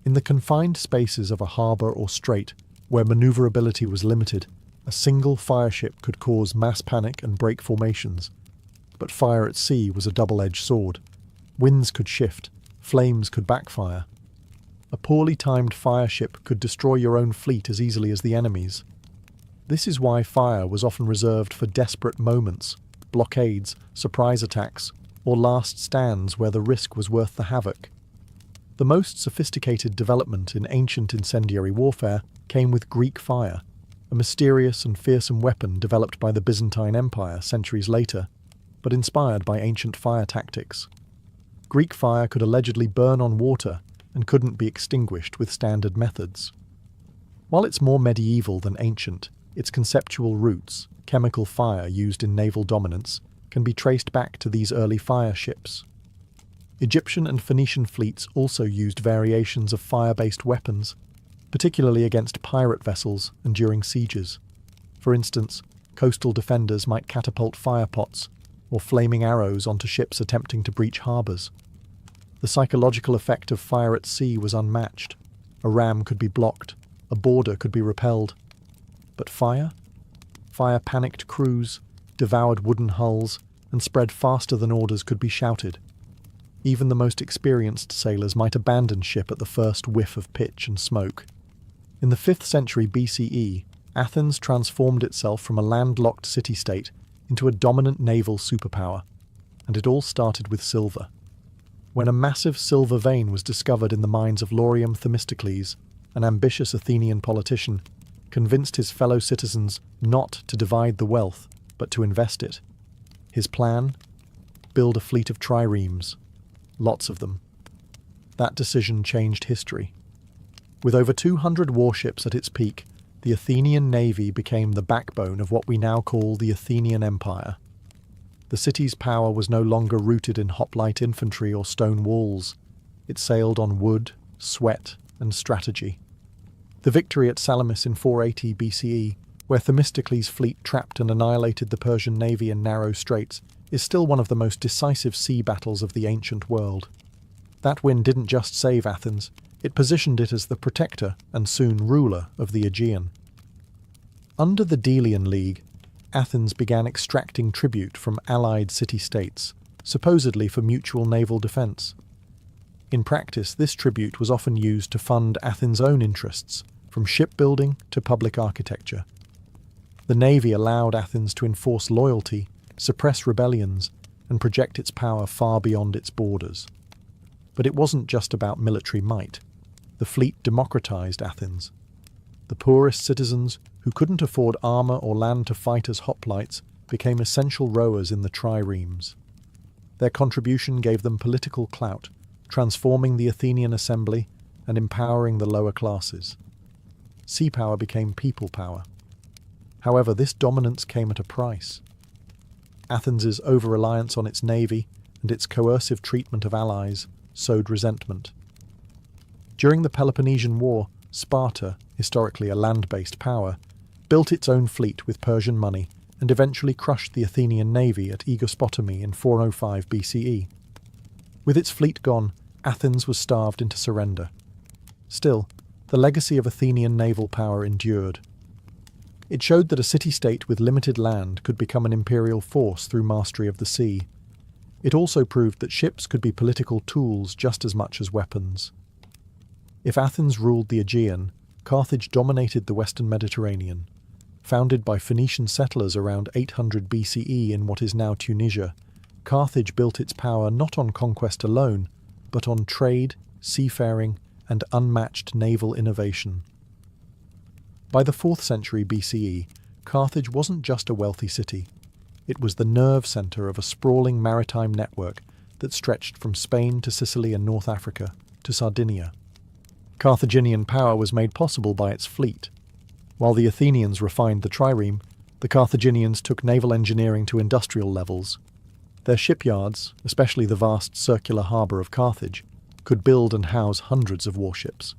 In the confined spaces of a harbour or strait, where manoeuvrability was limited, a single fire ship could cause mass panic and break formations. But fire at sea was a double-edged sword. Winds could shift, flames could backfire. A poorly timed fire ship could destroy your own fleet as easily as the enemy's. This is why fire was often reserved for desperate moments, blockades, surprise attacks, or last stands where the risk was worth the havoc. The most sophisticated development in ancient incendiary warfare came with Greek fire, a mysterious and fearsome weapon developed by the Byzantine Empire centuries later, but inspired by ancient fire tactics. Greek fire could allegedly burn on water and couldn't be extinguished with standard methods. While it's more medieval than ancient, its conceptual roots, chemical fire used in naval dominance, can be traced back to these early fire ships. Egyptian and Phoenician fleets also used variations of fire-based weapons, particularly against pirate vessels and during sieges. For instance, coastal defenders might catapult fire pots or flaming arrows onto ships attempting to breach harbours. The psychological effect of fire at sea was unmatched. A ram could be blocked, a boarder could be repelled. But fire? Fire panicked crews, devoured wooden hulls, and spread faster than orders could be shouted. Even the most experienced sailors might abandon ship at the first whiff of pitch and smoke. In the 5th century BCE, Athens transformed itself from a landlocked city-state into a dominant naval superpower, and it all started with silver. When a massive silver vein was discovered in the mines of Laurium Themistocles, an ambitious Athenian politician convinced his fellow citizens not to divide the wealth, but to invest it. His plan? Build a fleet of triremes. Lots of them. That decision changed history. With over 200 warships at its peak, the Athenian navy became the backbone of what we now call the Athenian Empire. The city's power was no longer rooted in hoplite infantry or stone walls. It sailed on wood, sweat, and strategy. The victory at Salamis in 480 BCE, where Themistocles' fleet trapped and annihilated the Persian navy in narrow straits, is still one of the most decisive sea battles of the ancient world. That win didn't just save Athens, it positioned it as the protector and soon ruler of the Aegean. Under the Delian League, Athens began extracting tribute from allied city-states, supposedly for mutual naval defence. In practice, this tribute was often used to fund Athens' own interests, from shipbuilding to public architecture. The navy allowed Athens to enforce loyalty, suppress rebellions, and project its power far beyond its borders. But it wasn't just about military might. The fleet democratized Athens. The poorest citizens, who couldn't afford armor or land to fight as hoplites, became essential rowers in the triremes. Their contribution gave them political clout, transforming the Athenian assembly and empowering the lower classes. Sea power became people power. However, this dominance came at a price. Athens's over-reliance on its navy and its coercive treatment of allies sowed resentment. During the Peloponnesian War, Sparta, historically a land-based power, built its own fleet with Persian money and eventually crushed the Athenian navy at Aegospotami in 405 BCE. With its fleet gone, Athens was starved into surrender. Still, the legacy of Athenian naval power endured. It showed that a city-state with limited land could become an imperial force through mastery of the sea. It also proved that ships could be political tools just as much as weapons. If Athens ruled the Aegean, Carthage dominated the western Mediterranean. Founded by Phoenician settlers around 800 BCE in what is now Tunisia, Carthage built its power not on conquest alone, but on trade, seafaring, and unmatched naval innovation. By the 4th century BCE, Carthage wasn't just a wealthy city. It was the nerve centre of a sprawling maritime network that stretched from Spain to Sicily and North Africa to Sardinia. Carthaginian power was made possible by its fleet. While the Athenians refined the trireme, the Carthaginians took naval engineering to industrial levels. Their shipyards, especially the vast circular harbour of Carthage, could build and house hundreds of warships.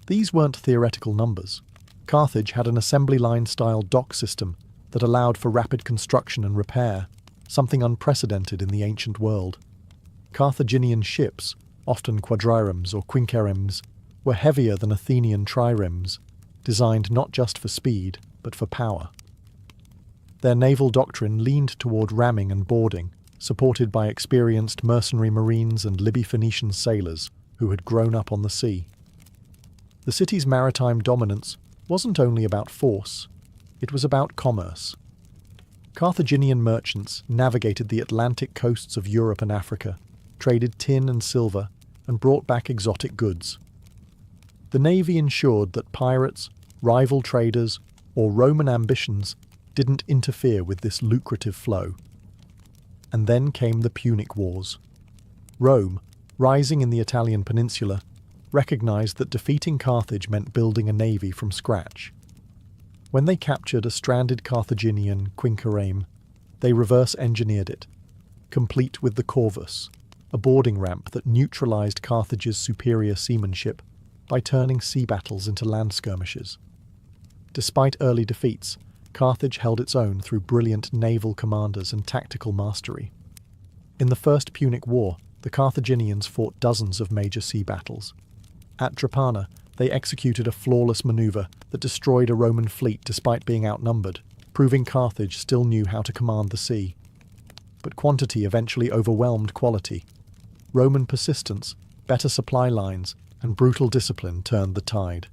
These weren't theoretical numbers. Carthage had an assembly line-style dock system that allowed for rapid construction and repair, something unprecedented in the ancient world. Carthaginian ships, often quadriremes or quinqueremes, were heavier than Athenian triremes, designed not just for speed, but for power. Their naval doctrine leaned toward ramming and boarding, supported by experienced mercenary marines and Libyan-Phoenician sailors who had grown up on the sea. The city's maritime dominance wasn't only about force, it was about commerce. Carthaginian merchants navigated the Atlantic coasts of Europe and Africa, traded tin and silver, and brought back exotic goods. The navy ensured that pirates, rival traders, or Roman ambitions didn't interfere with this lucrative flow. And then came the Punic Wars. Rome, rising in the Italian peninsula, recognized that defeating Carthage meant building a navy from scratch. When they captured a stranded Carthaginian quinquereme, they reverse-engineered it, complete with the corvus, a boarding ramp that neutralized Carthage's superior seamanship by turning sea battles into land skirmishes. Despite early defeats, Carthage held its own through brilliant naval commanders and tactical mastery. In the First Punic War, the Carthaginians fought dozens of major sea battles. At Drepana, they executed a flawless maneuver that destroyed a Roman fleet despite being outnumbered, proving Carthage still knew how to command the sea. But quantity eventually overwhelmed quality. Roman persistence, better supply lines, and brutal discipline turned the tide.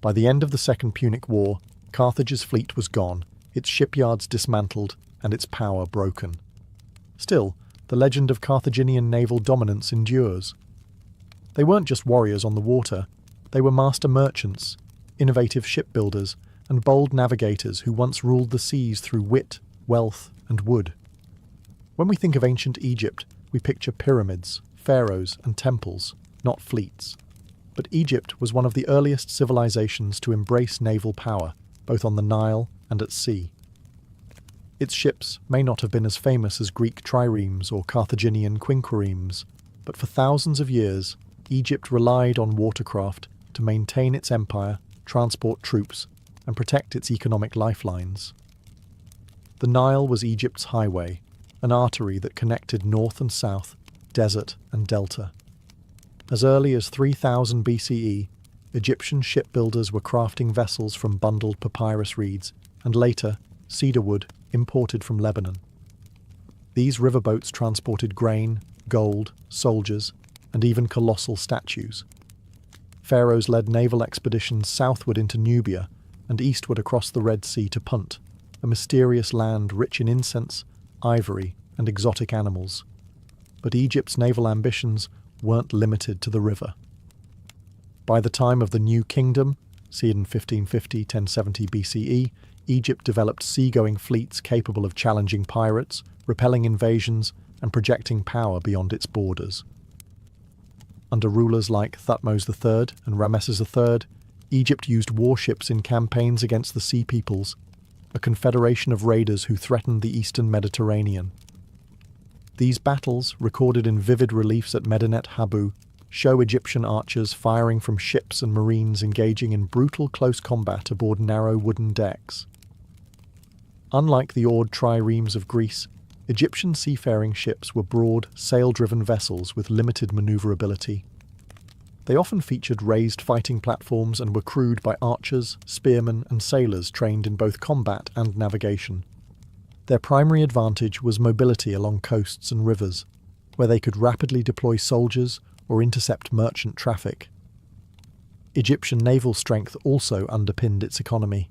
By the end of the Second Punic War, Carthage's fleet was gone, its shipyards dismantled, and its power broken. Still, the legend of Carthaginian naval dominance endures. They weren't just warriors on the water, they were master merchants, innovative shipbuilders, and bold navigators who once ruled the seas through wit, wealth, and wood. When we think of ancient Egypt, we picture pyramids, pharaohs, and temples, not fleets. But Egypt was one of the earliest civilizations to embrace naval power, both on the Nile and at sea. Its ships may not have been as famous as Greek triremes or Carthaginian quinqueremes, but for thousands of years, Egypt relied on watercraft to maintain its empire, transport troops, and protect its economic lifelines. The Nile was Egypt's highway, an artery that connected north and south, desert and delta. As early as 3000 BCE, Egyptian shipbuilders were crafting vessels from bundled papyrus reeds, and later, cedar wood imported from Lebanon. These riverboats transported grain, gold, soldiers, and even colossal statues. Pharaohs led naval expeditions southward into Nubia and eastward across the Red Sea to Punt, a mysterious land rich in incense, ivory, and exotic animals. But Egypt's naval ambitions weren't limited to the river. By the time of the New Kingdom, in 1550-1070 BCE, Egypt developed seagoing fleets capable of challenging pirates, repelling invasions, and projecting power beyond its borders. Under rulers like Thutmose III and Ramesses III, Egypt used warships in campaigns against the Sea Peoples, a confederation of raiders who threatened the eastern Mediterranean. These battles, recorded in vivid reliefs at Medinet Habu, show Egyptian archers firing from ships and marines engaging in brutal close combat aboard narrow wooden decks. Unlike the oared triremes of Greece, Egyptian seafaring ships were broad, sail-driven vessels with limited maneuverability. They often featured raised fighting platforms and were crewed by archers, spearmen, and sailors trained in both combat and navigation. Their primary advantage was mobility along coasts and rivers, where they could rapidly deploy soldiers or intercept merchant traffic. Egyptian naval strength also underpinned its economy.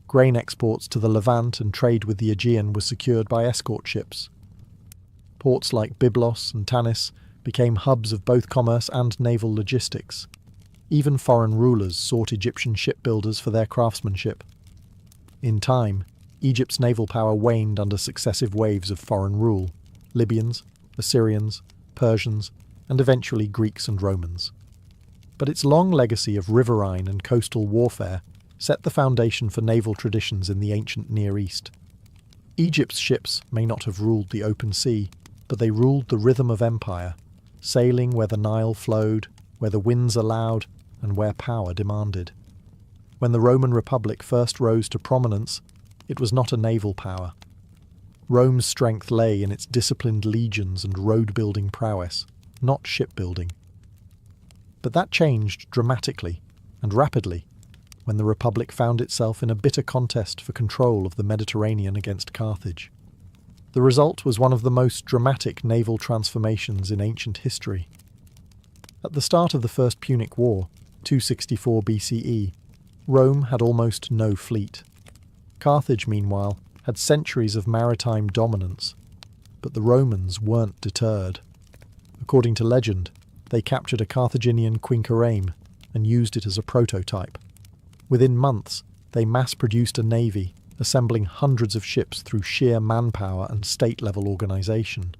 Grain exports to the Levant and trade with the Aegean was secured by escort ships. Ports like Byblos and Tanis became hubs of both commerce and naval logistics. Even foreign rulers sought Egyptian shipbuilders for their craftsmanship. In time, Egypt's naval power waned under successive waves of foreign rule: Libyans, Assyrians, Persians, and eventually Greeks and Romans. But its long legacy of riverine and coastal warfare set the foundation for naval traditions in the ancient Near East. Egypt's ships may not have ruled the open sea, but they ruled the rhythm of empire, sailing where the Nile flowed, where the winds allowed, and where power demanded. When the Roman Republic first rose to prominence, it was not a naval power. Rome's strength lay in its disciplined legions and road-building prowess, not shipbuilding. But that changed dramatically and rapidly when the Republic found itself in a bitter contest for control of the Mediterranean against Carthage. The result was one of the most dramatic naval transformations in ancient history. At the start of the First Punic War, 264 BCE, Rome had almost no fleet. Carthage, meanwhile, had centuries of maritime dominance, but the Romans weren't deterred. According to legend, they captured a Carthaginian quinquereme and used it as a prototype. Within months, they mass-produced a navy, assembling hundreds of ships through sheer manpower and state-level organization.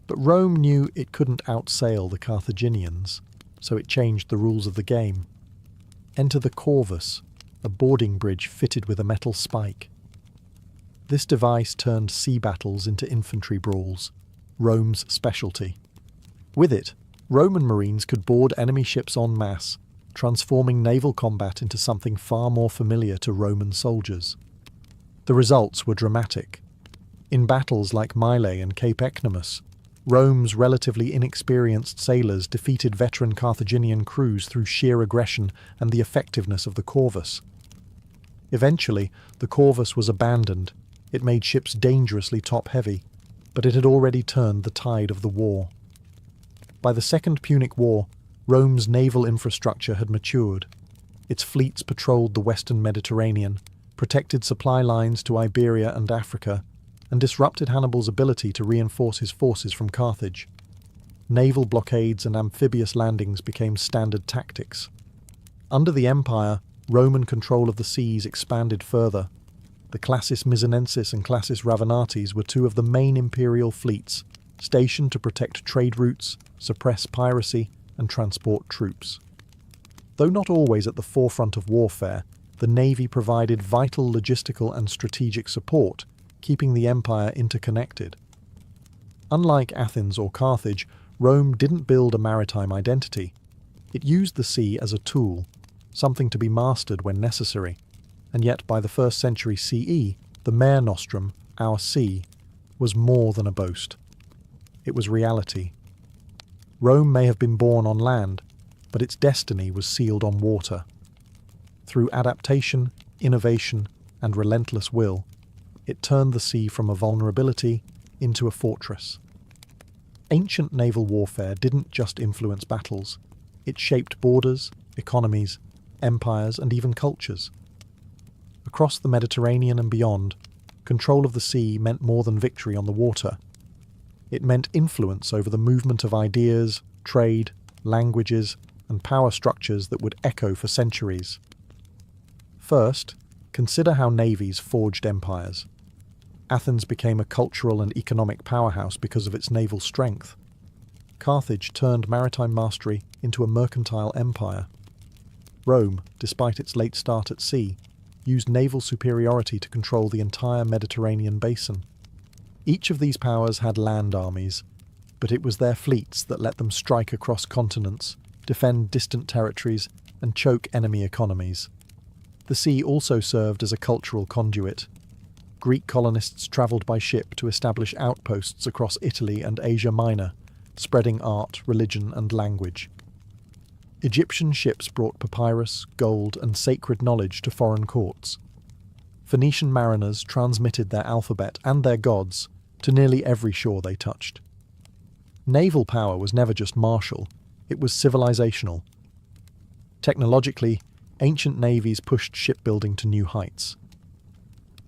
But Rome knew it couldn't outsail the Carthaginians, so it changed the rules of the game. Enter the corvus, a boarding bridge fitted with a metal spike. This device turned sea battles into infantry brawls, Rome's specialty. With it, Roman marines could board enemy ships en masse, transforming naval combat into something far more familiar to Roman soldiers. The results were dramatic. In battles like Mylae and Cape Ecnomus, Rome's relatively inexperienced sailors defeated veteran Carthaginian crews through sheer aggression and the effectiveness of the corvus. Eventually, the corvus was abandoned. It made ships dangerously top-heavy, but it had already turned the tide of the war. By the Second Punic War, Rome's naval infrastructure had matured. Its fleets patrolled the western Mediterranean, protected supply lines to Iberia and Africa, and disrupted Hannibal's ability to reinforce his forces from Carthage. Naval blockades and amphibious landings became standard tactics. Under the Empire, Roman control of the seas expanded further. The Classis Mizanensis and Classis Ravenatis were two of the main imperial fleets, stationed to protect trade routes, suppress piracy, and transport troops. Though not always at the forefront of warfare, the navy provided vital logistical and strategic support, keeping the empire interconnected. Unlike Athens or Carthage, Rome didn't build a maritime identity. It used the sea as a tool, something to be mastered when necessary, and yet by the 1st century CE, the Mare Nostrum, our sea, was more than a boast. It was reality. Rome may have been born on land, but its destiny was sealed on water. Through adaptation, innovation, and relentless will, it turned the sea from a vulnerability into a fortress. Ancient naval warfare didn't just influence battles. It shaped borders, economies, empires, and even cultures. Across the Mediterranean and beyond, control of the sea meant more than victory on the water. It meant influence over the movement of ideas, trade, languages, and power structures that would echo for centuries. First, consider how navies forged empires. Athens became a cultural and economic powerhouse because of its naval strength. Carthage turned maritime mastery into a mercantile empire. Rome, despite its late start at sea, used naval superiority to control the entire Mediterranean basin. Each of these powers had land armies, but it was their fleets that let them strike across continents, defend distant territories, and choke enemy economies. The sea also served as a cultural conduit. Greek colonists travelled by ship to establish outposts across Italy and Asia Minor, spreading art, religion, and language. Egyptian ships brought papyrus, gold, and sacred knowledge to foreign courts. Phoenician mariners transmitted their alphabet and their gods to nearly every shore they touched. Naval power was never just martial, it was civilizational. Technologically, ancient navies pushed shipbuilding to new heights.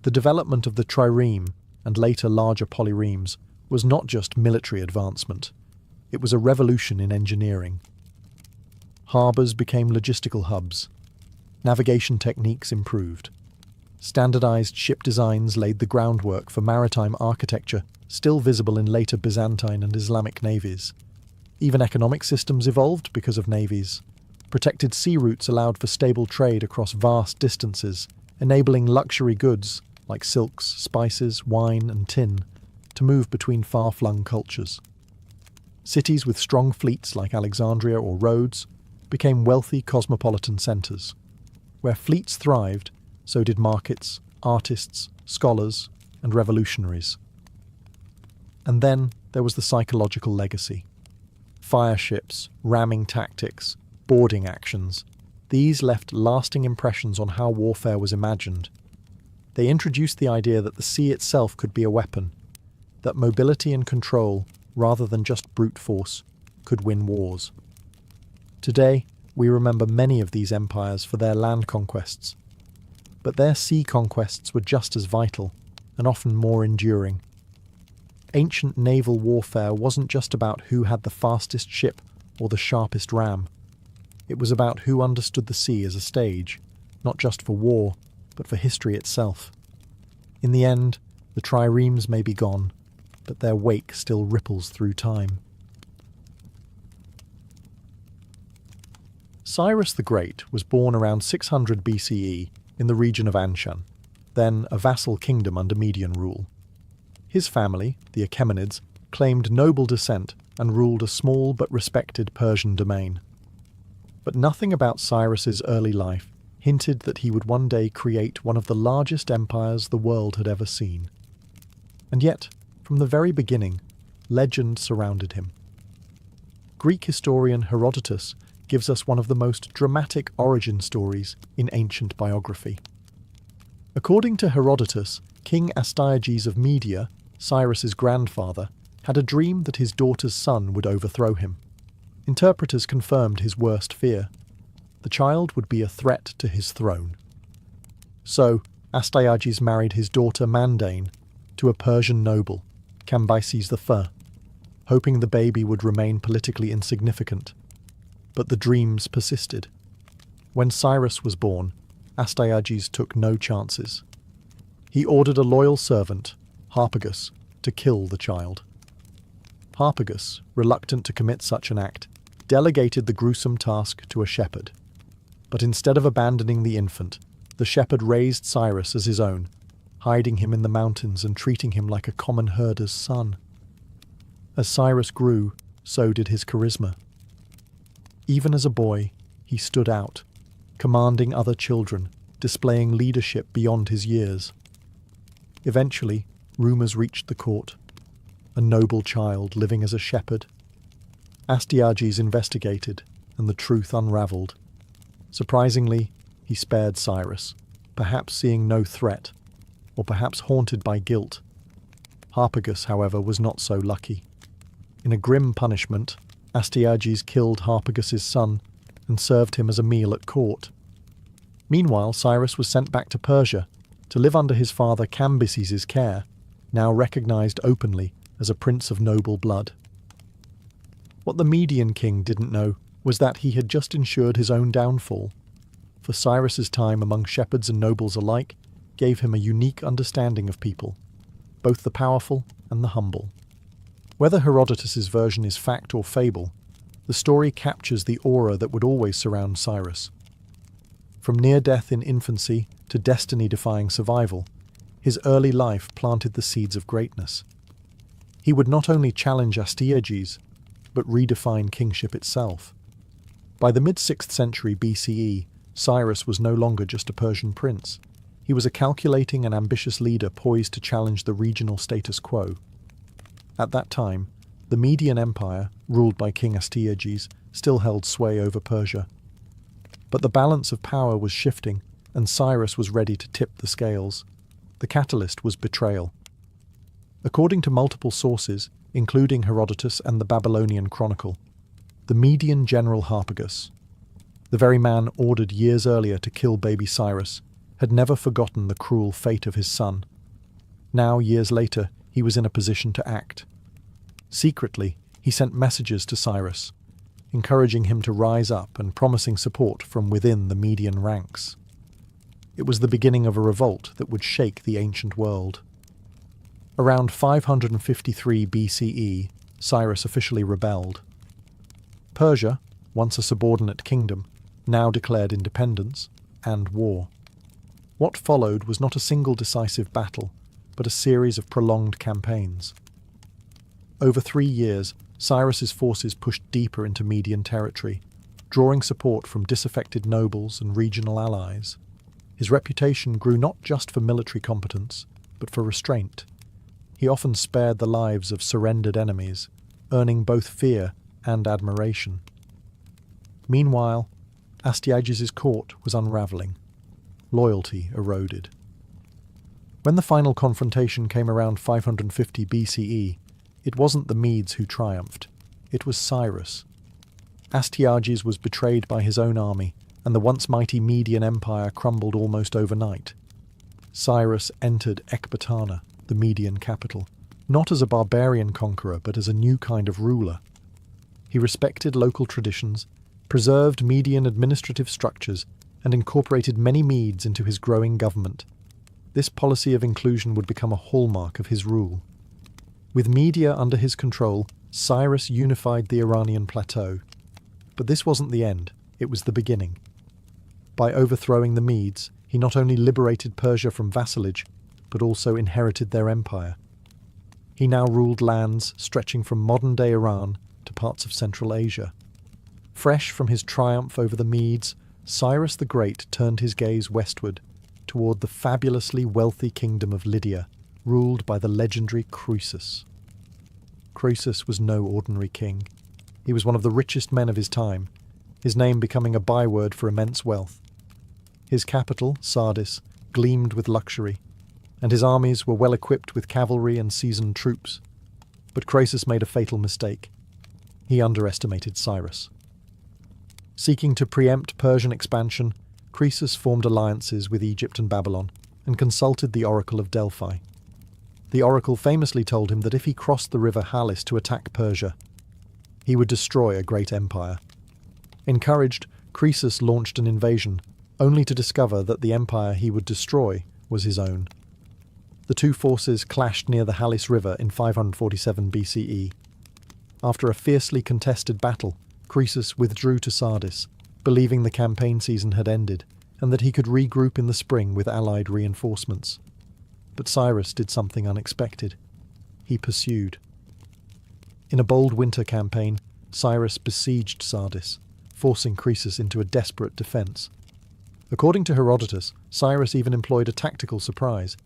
The development of the trireme, and later larger polyremes, was not just military advancement, it was a revolution in engineering. Harbours became logistical hubs. Navigation techniques improved. Standardized ship designs laid the groundwork for maritime architecture, still visible in later Byzantine and Islamic navies. Even economic systems evolved because of navies. Protected sea routes allowed for stable trade across vast distances, enabling luxury goods, like silks, spices, wine, and tin, to move between far-flung cultures. Cities with strong fleets like Alexandria or Rhodes became wealthy cosmopolitan centres. Where fleets thrived, so did markets, artists, scholars, and revolutionaries. And then there was the psychological legacy. Fire ships, ramming tactics, boarding actions, these left lasting impressions on how warfare was imagined. They introduced the idea that the sea itself could be a weapon, that mobility and control, rather than just brute force, could win wars. Today, we remember many of these empires for their land conquests, but their sea conquests were just as vital, and often more enduring. Ancient naval warfare wasn't just about who had the fastest ship or the sharpest ram. It was about who understood the sea as a stage, not just for war, but for history itself. In the end, the triremes may be gone, but their wake still ripples through time. Cyrus the Great was born around 600 BCE in the region of Anshan, then a vassal kingdom under Median rule. His family, the Achaemenids, claimed noble descent and ruled a small but respected Persian domain. But nothing about Cyrus's early life hinted that he would one day create one of the largest empires the world had ever seen. And yet, from the very beginning, legend surrounded him. Greek historian Herodotus gives us one of the most dramatic origin stories in ancient biography. According to Herodotus, King Astyages of Media, Cyrus's grandfather, had a dream that his daughter's son would overthrow him. Interpreters confirmed his worst fear. The child would be a threat to his throne. So, Astyages married his daughter Mandane to a Persian noble, Cambyses I, hoping the baby would remain politically insignificant. But the dreams persisted. When Cyrus was born, Astyages took no chances. He ordered a loyal servant, Harpagus, to kill the child. Harpagus, reluctant to commit such an act, delegated the gruesome task to a shepherd. But instead of abandoning the infant, the shepherd raised Cyrus as his own, hiding him in the mountains and treating him like a common herder's son. As Cyrus grew, so did his charisma. Even as a boy, he stood out, commanding other children, displaying leadership beyond his years. Eventually, rumours reached the court. A noble child living as a shepherd. Astyages investigated, and the truth unravelled. Surprisingly, he spared Cyrus, perhaps seeing no threat, or perhaps haunted by guilt. Harpagus, however, was not so lucky. In a grim punishment, Astyages killed Harpagus's son and served him as a meal at court. Meanwhile, Cyrus was sent back to Persia to live under his father Cambyses' care, now recognised openly as a prince of noble blood. What the Median king didn't know was that he had just ensured his own downfall, for Cyrus's time among shepherds and nobles alike gave him a unique understanding of people, both the powerful and the humble. Whether Herodotus's version is fact or fable, the story captures the aura that would always surround Cyrus. From near death in infancy to destiny-defying survival, his early life planted the seeds of greatness. He would not only challenge Astyages, but redefine kingship itself. By the mid-6th century BCE, Cyrus was no longer just a Persian prince. He was a calculating and ambitious leader poised to challenge the regional status quo. At that time, the Median Empire, ruled by King Astyages, still held sway over Persia. But the balance of power was shifting, and Cyrus was ready to tip the scales. The catalyst was betrayal. According to multiple sources, including Herodotus and the Babylonian Chronicle, the Median general Harpagus, the very man ordered years earlier to kill baby Cyrus, had never forgotten the cruel fate of his son. Now, years later, he was in a position to act. Secretly, he sent messages to Cyrus, encouraging him to rise up and promising support from within the Median ranks. It was the beginning of a revolt that would shake the ancient world. Around 553 BCE, Cyrus officially rebelled. Persia, once a subordinate kingdom, now declared independence and war. What followed was not a single decisive battle, but a series of prolonged campaigns. Over 3 years, Cyrus's forces pushed deeper into Median territory, drawing support from disaffected nobles and regional allies. His reputation grew not just for military competence, but for restraint. He often spared the lives of surrendered enemies, earning both fear and admiration. Meanwhile, Astyages' court was unravelling. Loyalty eroded. When the final confrontation came around 550 BCE, it wasn't the Medes who triumphed. It was Cyrus. Astyages was betrayed by his own army, and the once mighty Median Empire crumbled almost overnight. Cyrus entered Ecbatana, the Median capital, not as a barbarian conqueror but as a new kind of ruler. He respected local traditions, preserved Median administrative structures, and incorporated many Medes into his growing government. This policy of inclusion would become a hallmark of his rule. With Media under his control, Cyrus unified the Iranian plateau. But this wasn't the end, it was the beginning. By overthrowing the Medes, he not only liberated Persia from vassalage, but also inherited their empire. He now ruled lands stretching from modern-day Iran to parts of Central Asia. Fresh from his triumph over the Medes, Cyrus the Great turned his gaze westward, toward the fabulously wealthy kingdom of Lydia, ruled by the legendary Croesus. Croesus was no ordinary king. He was one of the richest men of his time, his name becoming a byword for immense wealth. His capital, Sardis, gleamed with luxury, and his armies were well equipped with cavalry and seasoned troops. But Croesus made a fatal mistake. He underestimated Cyrus. Seeking to preempt Persian expansion, Croesus formed alliances with Egypt and Babylon, and consulted the Oracle of Delphi. The oracle famously told him that if he crossed the river Halys to attack Persia, he would destroy a great empire. Encouraged, Croesus launched an invasion, only to discover that the empire he would destroy was his own. The two forces clashed near the Halys River in 547 BCE. After a fiercely contested battle, Croesus withdrew to Sardis, believing the campaign season had ended, and that he could regroup in the spring with allied reinforcements. But Cyrus did something unexpected. He pursued. In a bold winter campaign, Cyrus besieged Sardis, forcing Croesus into a desperate defence. According to Herodotus, Cyrus even employed a tactical surprise.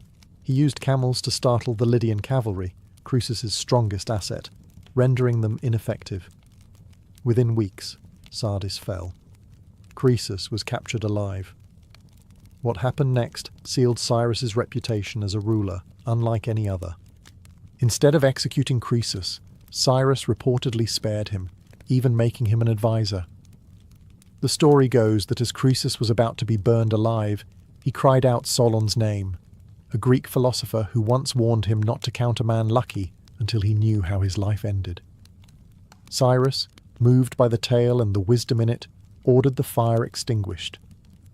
He used camels to startle the Lydian cavalry, Croesus's strongest asset, rendering them ineffective. Within weeks, Sardis fell. Croesus was captured alive. What happened next sealed Cyrus's reputation as a ruler unlike any other. Instead of executing Croesus, Cyrus reportedly spared him, even making him an advisor. The story goes that as Croesus was about to be burned alive, he cried out Solon's name, a Greek philosopher who once warned him not to count a man lucky until he knew how his life ended. Cyrus, moved by the tale and the wisdom in it, ordered the fire extinguished.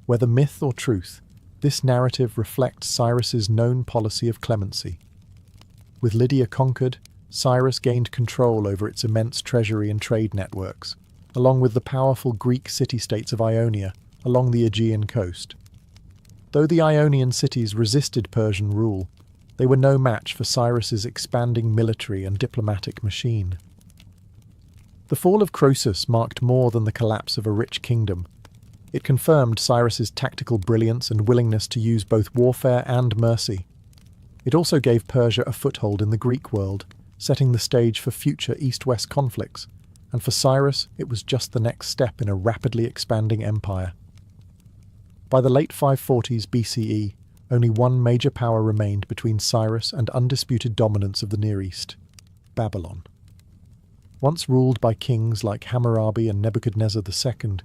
Whether myth or truth, this narrative reflects Cyrus's known policy of clemency. With Lydia conquered, Cyrus gained control over its immense treasury and trade networks, along with the powerful Greek city-states of Ionia along the Aegean coast. Though the Ionian cities resisted Persian rule, they were no match for Cyrus's expanding military and diplomatic machine. The fall of Croesus marked more than the collapse of a rich kingdom. It confirmed Cyrus's tactical brilliance and willingness to use both warfare and mercy. It also gave Persia a foothold in the Greek world, setting the stage for future East-West conflicts, and for Cyrus it was just the next step in a rapidly expanding empire. By the late 540s BCE, only one major power remained between Cyrus and undisputed dominance of the Near East: Babylon. Once ruled by kings like Hammurabi and Nebuchadnezzar II,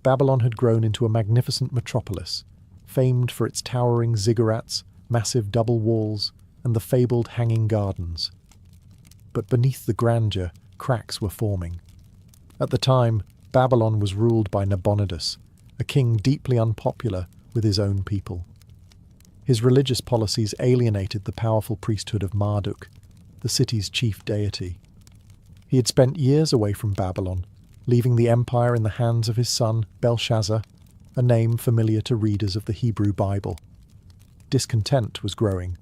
Babylon had grown into a magnificent metropolis, famed for its towering ziggurats, massive double walls, and the fabled hanging gardens. But beneath the grandeur, cracks were forming. At the time, Babylon was ruled by Nabonidus, a king deeply unpopular with his own people. His religious policies alienated the powerful priesthood of Marduk, the city's chief deity. He had spent years away from Babylon, leaving the empire in the hands of his son Belshazzar, a name familiar to readers of the Hebrew Bible. Discontent was growing.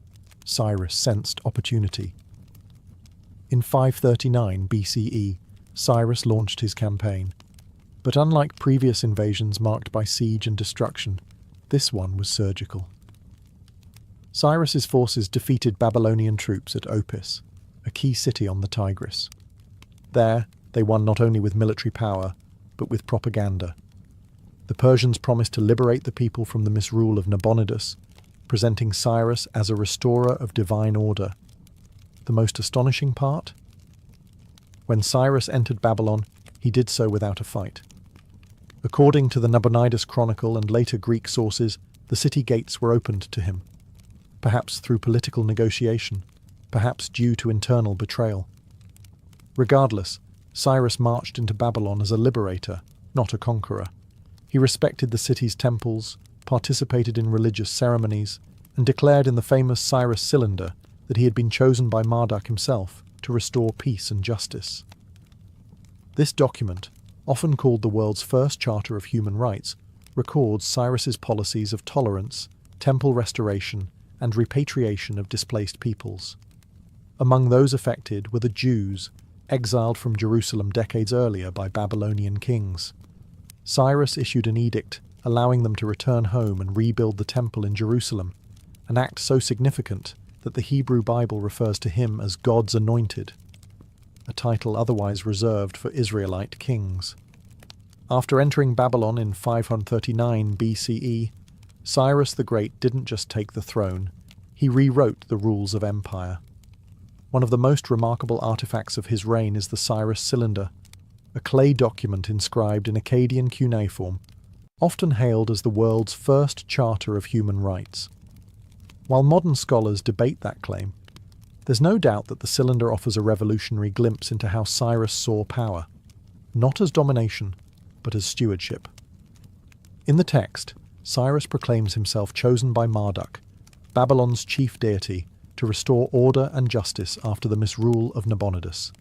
Cyrus sensed opportunity. In 539 BCE, Cyrus launched his campaign. But unlike previous invasions marked by siege and destruction, this one was surgical. Cyrus's forces defeated Babylonian troops at Opis, a key city on the Tigris. There, they won not only with military power, but with propaganda. The Persians promised to liberate the people from the misrule of Nabonidus, presenting Cyrus as a restorer of divine order. The most astonishing part? When Cyrus entered Babylon, he did so without a fight. According to the Nabonidus Chronicle and later Greek sources, the city gates were opened to him, perhaps through political negotiation, perhaps due to internal betrayal. Regardless, Cyrus marched into Babylon as a liberator, not a conqueror. He respected the city's temples, participated in religious ceremonies, and declared in the famous Cyrus Cylinder that he had been chosen by Marduk himself to restore peace and justice. This document, often called the world's first Charter of Human Rights, records Cyrus's policies of tolerance, temple restoration, and repatriation of displaced peoples. Among those affected were the Jews, exiled from Jerusalem decades earlier by Babylonian kings. Cyrus issued an edict allowing them to return home and rebuild the temple in Jerusalem, an act so significant that the Hebrew Bible refers to him as God's anointed, a title otherwise reserved for Israelite kings. After entering Babylon in 539 BCE, Cyrus the Great didn't just take the throne, he rewrote the rules of empire. One of the most remarkable artifacts of his reign is the Cyrus Cylinder, a clay document inscribed in Akkadian cuneiform, often hailed as the world's first charter of human rights. While modern scholars debate that claim, there's no doubt that the cylinder offers a revolutionary glimpse into how Cyrus saw power, not as domination, but as stewardship. In the text, Cyrus proclaims himself chosen by Marduk, Babylon's chief deity, to restore order and justice after the misrule of Nabonidus.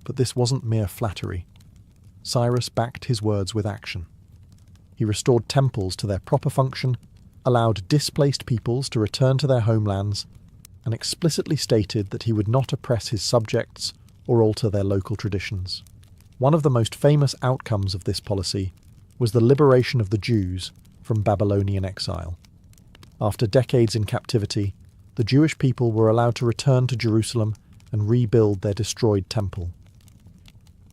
But this wasn't mere flattery. Cyrus backed his words with action. He restored temples to their proper function, allowed displaced peoples to return to their homelands, and explicitly stated that he would not oppress his subjects or alter their local traditions. One of the most famous outcomes of this policy was the liberation of the Jews from Babylonian exile. After decades in captivity, the Jewish people were allowed to return to Jerusalem and rebuild their destroyed temple.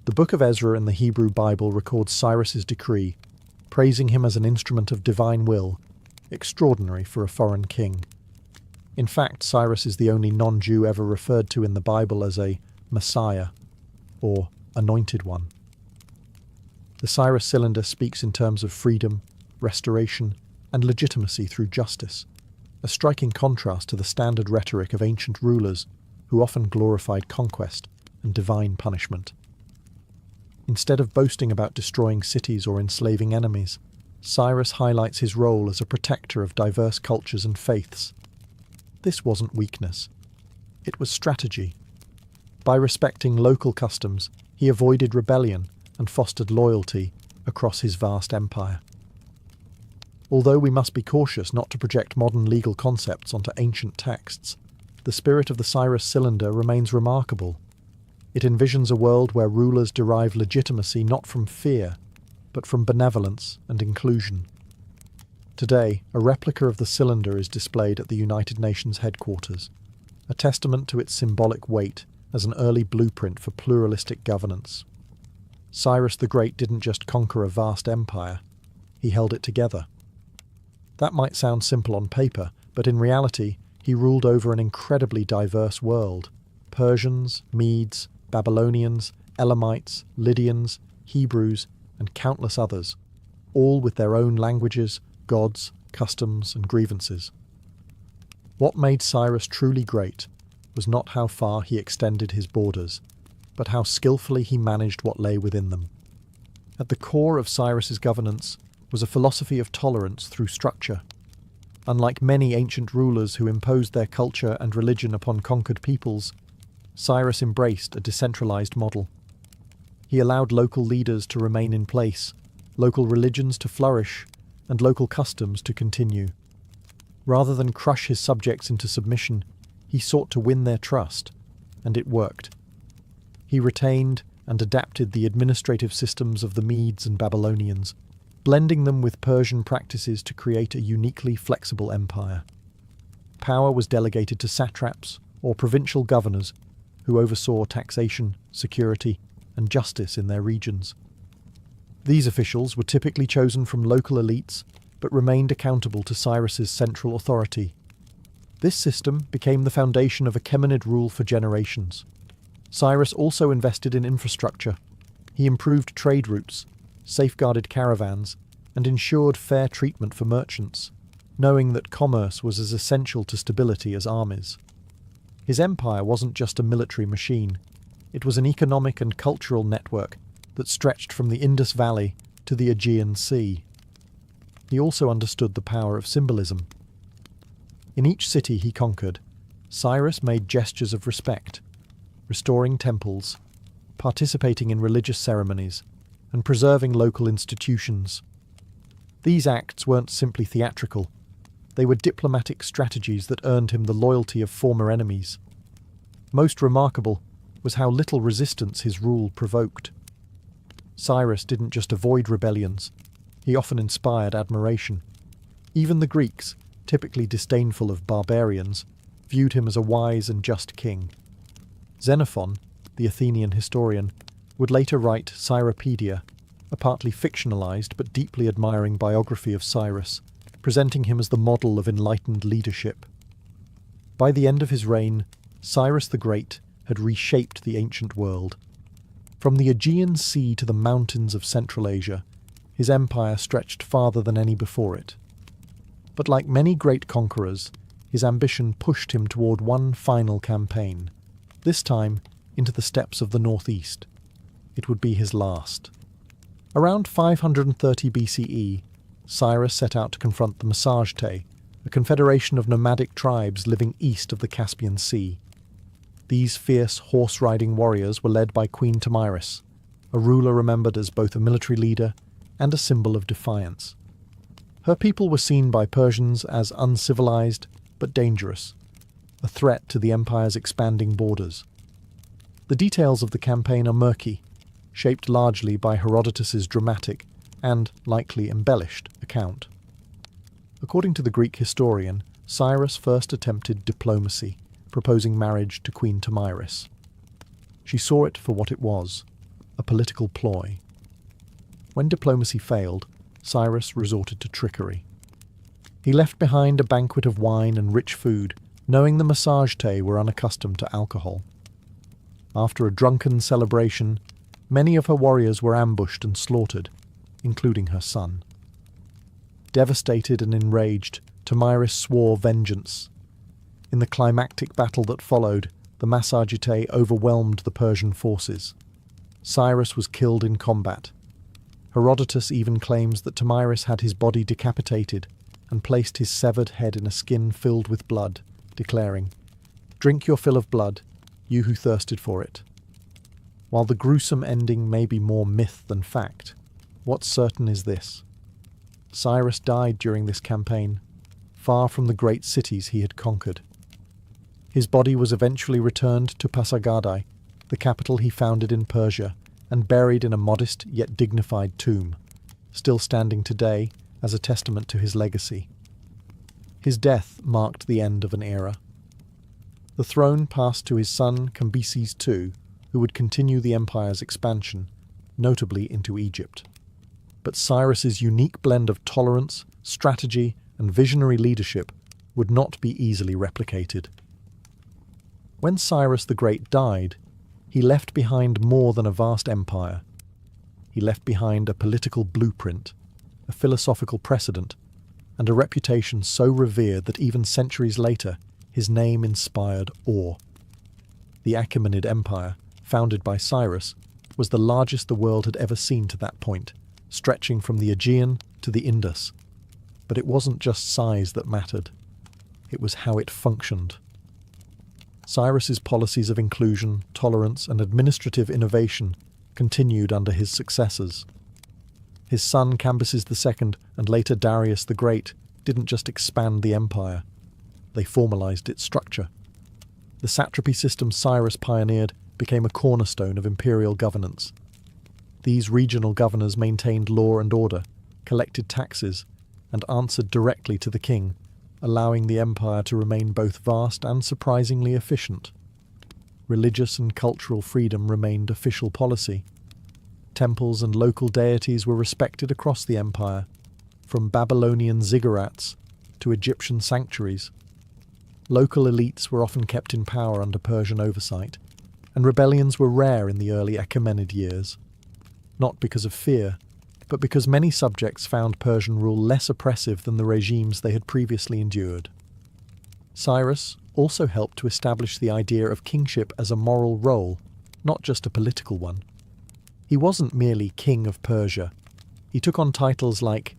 The Book of Ezra in the Hebrew Bible records Cyrus's decree, praising him as an instrument of divine will, extraordinary for a foreign king. In fact, Cyrus is the only non-Jew ever referred to in the Bible as a Messiah, or Anointed One. The Cyrus Cylinder speaks in terms of freedom, restoration, and legitimacy through justice, a striking contrast to the standard rhetoric of ancient rulers who often glorified conquest and divine punishment. Instead of boasting about destroying cities or enslaving enemies, Cyrus highlights his role as a protector of diverse cultures and faiths. This wasn't weakness. It was strategy. By respecting local customs, he avoided rebellion and fostered loyalty across his vast empire. Although we must be cautious not to project modern legal concepts onto ancient texts, the spirit of the Cyrus cylinder remains remarkable. It envisions a world where rulers derive legitimacy not from fear, but from benevolence and inclusion. Today, a replica of the cylinder is displayed at the United Nations headquarters, a testament to its symbolic weight as an early blueprint for pluralistic governance. Cyrus the Great didn't just conquer a vast empire, he held it together. That might sound simple on paper, but in reality, he ruled over an incredibly diverse world. Persians, Medes, Babylonians, Elamites, Lydians, Hebrews, and countless others, all with their own languages, gods, customs, and grievances. What made Cyrus truly great was not how far he extended his borders, but how skillfully he managed what lay within them. At the core of Cyrus's governance was a philosophy of tolerance through structure. Unlike many ancient rulers who imposed their culture and religion upon conquered peoples, Cyrus embraced a decentralized model. He allowed local leaders to remain in place, local religions to flourish, and local customs to continue. Rather than crush his subjects into submission, he sought to win their trust, and it worked. He retained and adapted the administrative systems of the Medes and Babylonians, blending them with Persian practices to create a uniquely flexible empire. Power was delegated to satraps or provincial governors who oversaw taxation, security, and justice in their regions. These officials were typically chosen from local elites, but remained accountable to Cyrus's central authority. This system became the foundation of Achaemenid rule for generations. Cyrus also invested in infrastructure. He improved trade routes, safeguarded caravans, and ensured fair treatment for merchants, knowing that commerce was as essential to stability as armies. His empire wasn't just a military machine. It was an economic and cultural network that stretched from the Indus Valley to the Aegean Sea. He also understood the power of symbolism. In each city he conquered, Cyrus made gestures of respect, restoring temples, participating in religious ceremonies, and preserving local institutions. These acts weren't simply theatrical. They were diplomatic strategies that earned him the loyalty of former enemies. Most remarkable was how little resistance his rule provoked. Cyrus didn't just avoid rebellions, he often inspired admiration. Even the Greeks, typically disdainful of barbarians, viewed him as a wise and just king. Xenophon, the Athenian historian, would later write Cyropedia, a partly fictionalized but deeply admiring biography of Cyrus, presenting him as the model of enlightened leadership. By the end of his reign, Cyrus the Great had reshaped the ancient world. From the Aegean Sea to the mountains of Central Asia, his empire stretched farther than any before it. But like many great conquerors, his ambition pushed him toward one final campaign, this time into the steppes of the northeast. It would be his last. Around 530 BCE, Cyrus set out to confront the Massagetæ, a confederation of nomadic tribes living east of the Caspian Sea. These fierce horse-riding warriors were led by Queen Tomyris, a ruler remembered as both a military leader and a symbol of defiance. Her people were seen by Persians as uncivilized but dangerous, a threat to the empire's expanding borders. The details of the campaign are murky, shaped largely by Herodotus's dramatic and likely embellished account. According to the Greek historian, Cyrus first attempted diplomacy, proposing marriage to Queen Tomyris. She saw it for what it was, a political ploy. When diplomacy failed, Cyrus resorted to trickery. He left behind a banquet of wine and rich food, knowing the Massagetæ were unaccustomed to alcohol. After a drunken celebration, many of her warriors were ambushed and slaughtered, including her son. Devastated and enraged, Tomyris swore vengeance. In the climactic battle that followed, the Massagetæ overwhelmed the Persian forces. Cyrus was killed in combat. Herodotus even claims that Tomyris had his body decapitated and placed his severed head in a skin filled with blood, declaring, "Drink your fill of blood, you who thirsted for it." While the gruesome ending may be more myth than fact, what's certain is this. Cyrus died during this campaign, far from the great cities he had conquered. His body was eventually returned to Pasargadae, the capital he founded in Persia, and buried in a modest yet dignified tomb, still standing today as a testament to his legacy. His death marked the end of an era. The throne passed to his son Cambyses II, who would continue the empire's expansion, notably into Egypt. But Cyrus's unique blend of tolerance, strategy, and visionary leadership would not be easily replicated. When Cyrus the Great died, he left behind more than a vast empire. He left behind a political blueprint, a philosophical precedent, and a reputation so revered that even centuries later his name inspired awe. The Achaemenid Empire, founded by Cyrus, was the largest the world had ever seen to that point, stretching from the Aegean to the Indus. But it wasn't just size that mattered. It was how it functioned. Cyrus's policies of inclusion, tolerance, and administrative innovation continued under his successors. His son Cambyses II and later Darius the Great didn't just expand the empire, they formalized its structure. The satrapy system Cyrus pioneered became a cornerstone of imperial governance. These regional governors maintained law and order, collected taxes, and answered directly to the king, allowing the empire to remain both vast and surprisingly efficient. Religious and cultural freedom remained official policy. Temples and local deities were respected across the empire, from Babylonian ziggurats to Egyptian sanctuaries. Local elites were often kept in power under Persian oversight, and rebellions were rare in the early Achaemenid years. Not because of fear, but because many subjects found Persian rule less oppressive than the regimes they had previously endured. Cyrus also helped to establish the idea of kingship as a moral role, not just a political one. He wasn't merely king of Persia. He took on titles like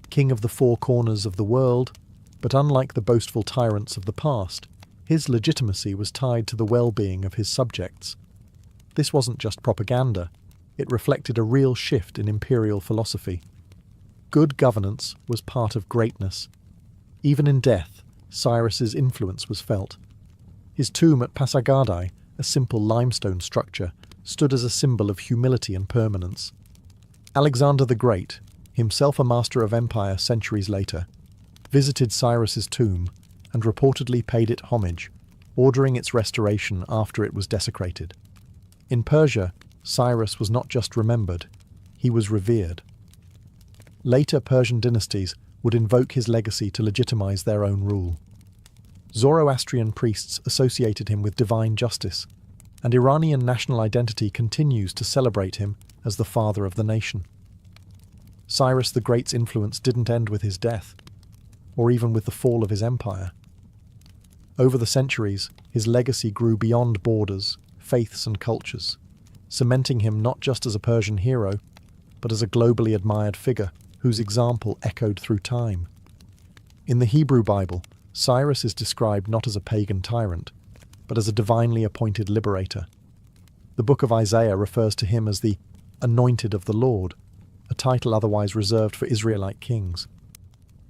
king of the four corners of the world, but unlike the boastful tyrants of the past, his legitimacy was tied to the well-being of his subjects. This wasn't just propaganda. It reflected a real shift in imperial philosophy. Good governance was part of greatness. Even in death, Cyrus's influence was felt. His tomb at Pasargadae, a simple limestone structure, stood as a symbol of humility and permanence. Alexander the Great, himself a master of empire centuries later, visited Cyrus's tomb and reportedly paid it homage, ordering its restoration after it was desecrated. In Persia, Cyrus was not just remembered, he was revered. Later Persian dynasties would invoke his legacy to legitimize their own rule. Zoroastrian priests associated him with divine justice, and Iranian national identity continues to celebrate him as the father of the nation. Cyrus the Great's influence didn't end with his death, or even with the fall of his empire. Over the centuries, his legacy grew beyond borders, faiths, and cultures, cementing him not just as a Persian hero, but as a globally admired figure whose example echoed through time. In the Hebrew Bible, Cyrus is described not as a pagan tyrant, but as a divinely appointed liberator. The book of Isaiah refers to him as the anointed of the Lord, a title otherwise reserved for Israelite kings.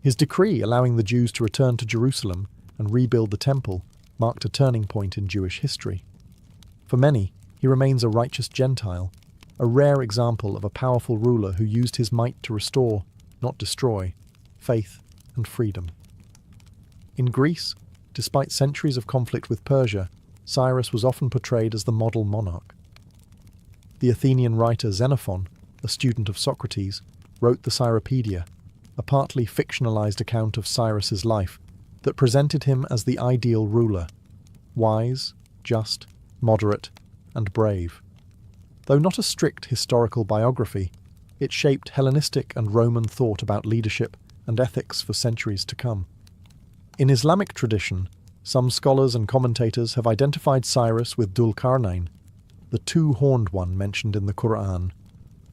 His decree allowing the Jews to return to Jerusalem and rebuild the temple marked a turning point in Jewish history. For many, he remains a righteous Gentile, a rare example of a powerful ruler who used his might to restore, not destroy, faith and freedom. In Greece, despite centuries of conflict with Persia, Cyrus was often portrayed as the model monarch. The Athenian writer Xenophon, a student of Socrates, wrote the Cyropaedia, a partly fictionalized account of Cyrus's life that presented him as the ideal ruler, wise, just, moderate, and brave. Though not a strict historical biography, it shaped Hellenistic and Roman thought about leadership and ethics for centuries to come. In Islamic tradition, some scholars and commentators have identified Cyrus with Dhul-Qarnayn, the two-horned one mentioned in the Quran,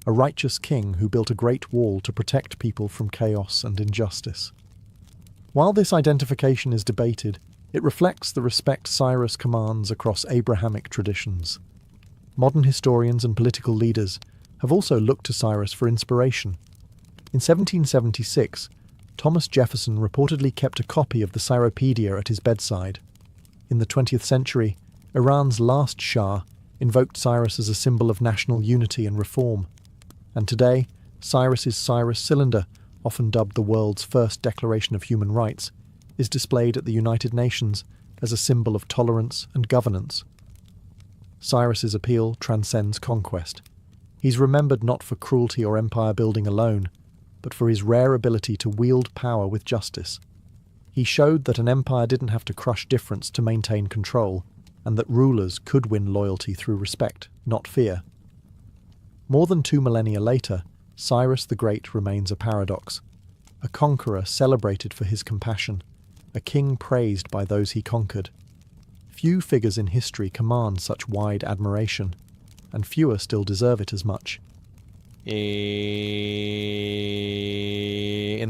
a righteous king who built a great wall to protect people from chaos and injustice. While this identification is debated, it reflects the respect Cyrus commands across Abrahamic traditions. Modern historians and political leaders have also looked to Cyrus for inspiration. In 1776, Thomas Jefferson reportedly kept a copy of the Cyropedia at his bedside. In the 20th century, Iran's last Shah invoked Cyrus as a symbol of national unity and reform. And today, Cyrus's Cyrus cylinder, often dubbed the world's first Declaration of Human Rights, is displayed at the United Nations as a symbol of tolerance and governance. Cyrus's appeal transcends conquest. He's remembered not for cruelty or empire building alone, but for his rare ability to wield power with justice. He showed that an empire didn't have to crush difference to maintain control, and that rulers could win loyalty through respect, not fear. More than 2 millennia later, Cyrus the Great remains a paradox. A conqueror celebrated for his compassion, a king praised by those he conquered. Few figures in history command such wide admiration, and fewer still deserve it as much. In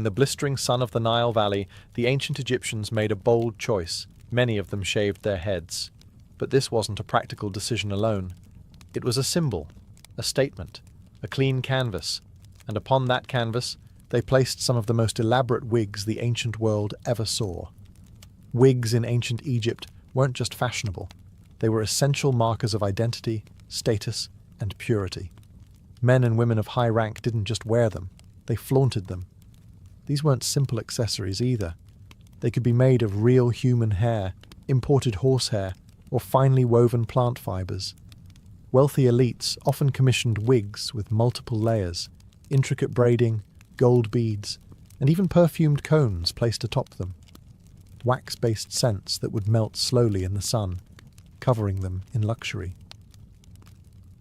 the blistering sun of the Nile Valley, the ancient Egyptians made a bold choice. Many of them shaved their heads. But this wasn't a practical decision alone. It was a symbol, a statement, a clean canvas, and upon that canvas they placed some of the most elaborate wigs the ancient world ever saw. Wigs in ancient Egypt weren't just fashionable. They were essential markers of identity, status, and purity. Men and women of high rank didn't just wear them, they flaunted them. These weren't simple accessories either. They could be made of real human hair, imported horsehair, or finely woven plant fibers. Wealthy elites often commissioned wigs with multiple layers, intricate braiding, gold beads, and even perfumed cones placed atop them. Wax-based scents that would melt slowly in the sun, covering them in luxury.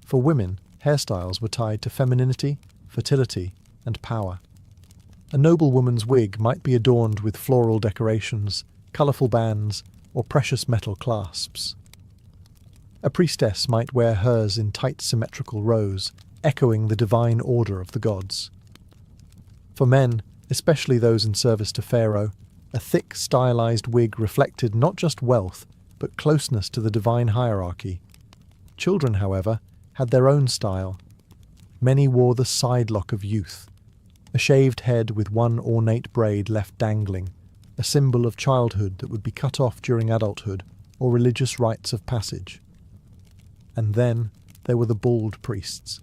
For women, hairstyles were tied to femininity, fertility, and power. A noblewoman's wig might be adorned with floral decorations, colourful bands, or precious metal clasps. A priestess might wear hers in tight symmetrical rows, echoing the divine order of the gods. For men, especially those in service to Pharaoh, a thick, stylized wig reflected not just wealth, but closeness to the divine hierarchy. Children, however, had their own style. Many wore the sidelock of youth, a shaved head with one ornate braid left dangling, a symbol of childhood that would be cut off during adulthood or religious rites of passage. And then there were the bald priests.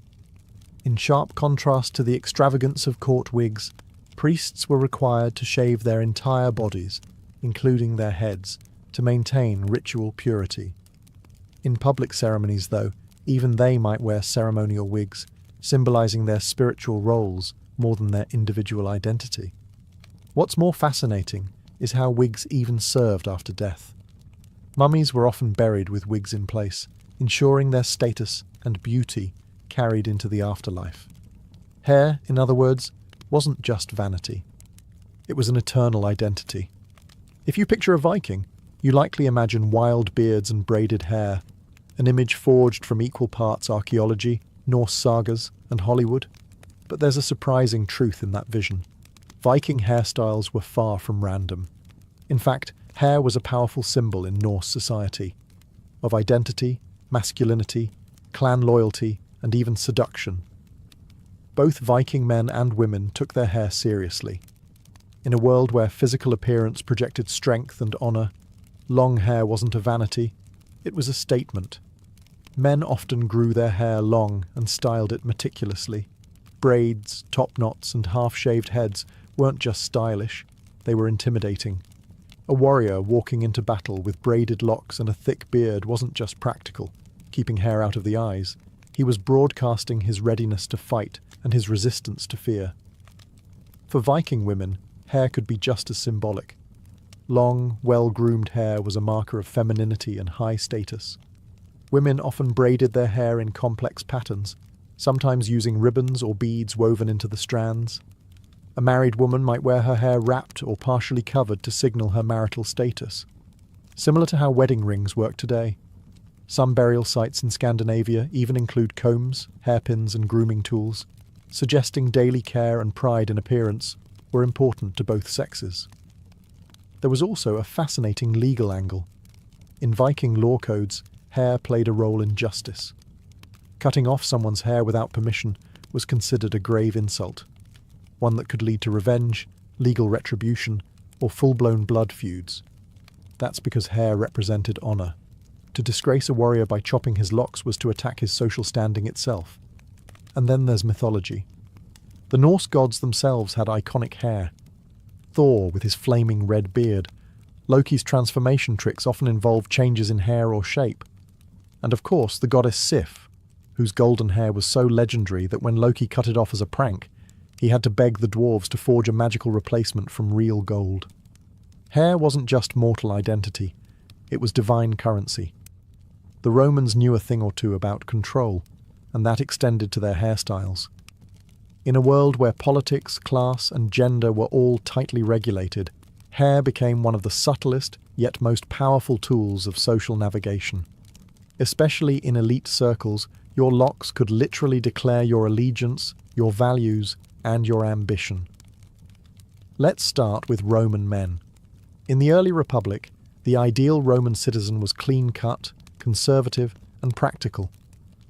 In sharp contrast to the extravagance of court wigs, priests were required to shave their entire bodies, including their heads, to maintain ritual purity. In public ceremonies, though, even they might wear ceremonial wigs, symbolizing their spiritual roles more than their individual identity. What's more fascinating is how wigs even served after death. Mummies were often buried with wigs in place, ensuring their status and beauty carried into the afterlife. Hair, in other words, wasn't just vanity. It was an eternal identity. If you picture a Viking, you likely imagine wild beards and braided hair, an image forged from equal parts archaeology, Norse sagas, and Hollywood. But there's a surprising truth in that vision. Viking hairstyles were far from random. In fact, hair was a powerful symbol in Norse society, of identity, masculinity, clan loyalty, and even seduction. Both Viking men and women took their hair seriously. In a world where physical appearance projected strength and honour, long hair wasn't a vanity, it was a statement. Men often grew their hair long and styled it meticulously. Braids, top knots, and half-shaved heads weren't just stylish, they were intimidating. A warrior walking into battle with braided locks and a thick beard wasn't just practical, keeping hair out of the eyes. He was broadcasting his readiness to fight and his resistance to fear. For Viking women, hair could be just as symbolic. Long, well-groomed hair was a marker of femininity and high status. Women often braided their hair in complex patterns, sometimes using ribbons or beads woven into the strands. A married woman might wear her hair wrapped or partially covered to signal her marital status, similar to how wedding rings work today. Some burial sites in Scandinavia even include combs, hairpins, and grooming tools, suggesting daily care and pride in appearance were important to both sexes. There was also a fascinating legal angle. In Viking law codes, hair played a role in justice. Cutting off someone's hair without permission was considered a grave insult. one that could lead to revenge, legal retribution, or full-blown blood feuds. That's because hair represented honor. To disgrace a warrior by chopping his locks was to attack his social standing itself. And then there's mythology. The Norse gods themselves had iconic hair. Thor with his flaming red beard. Loki's transformation tricks often involved changes in hair or shape. And of course, the goddess Sif, whose golden hair was so legendary that when Loki cut it off as a prank, he had to beg the dwarves to forge a magical replacement from real gold. Hair wasn't just mortal identity, it was divine currency. The Romans knew a thing or two about control, and that extended to their hairstyles. In a world where politics, class, and gender were all tightly regulated, hair became one of the subtlest yet most powerful tools of social navigation. Especially in elite circles, your locks could literally declare your allegiance, your values, and your ambition. Let's start with Roman men. In the early Republic, the ideal Roman citizen was clean-cut, conservative, and practical.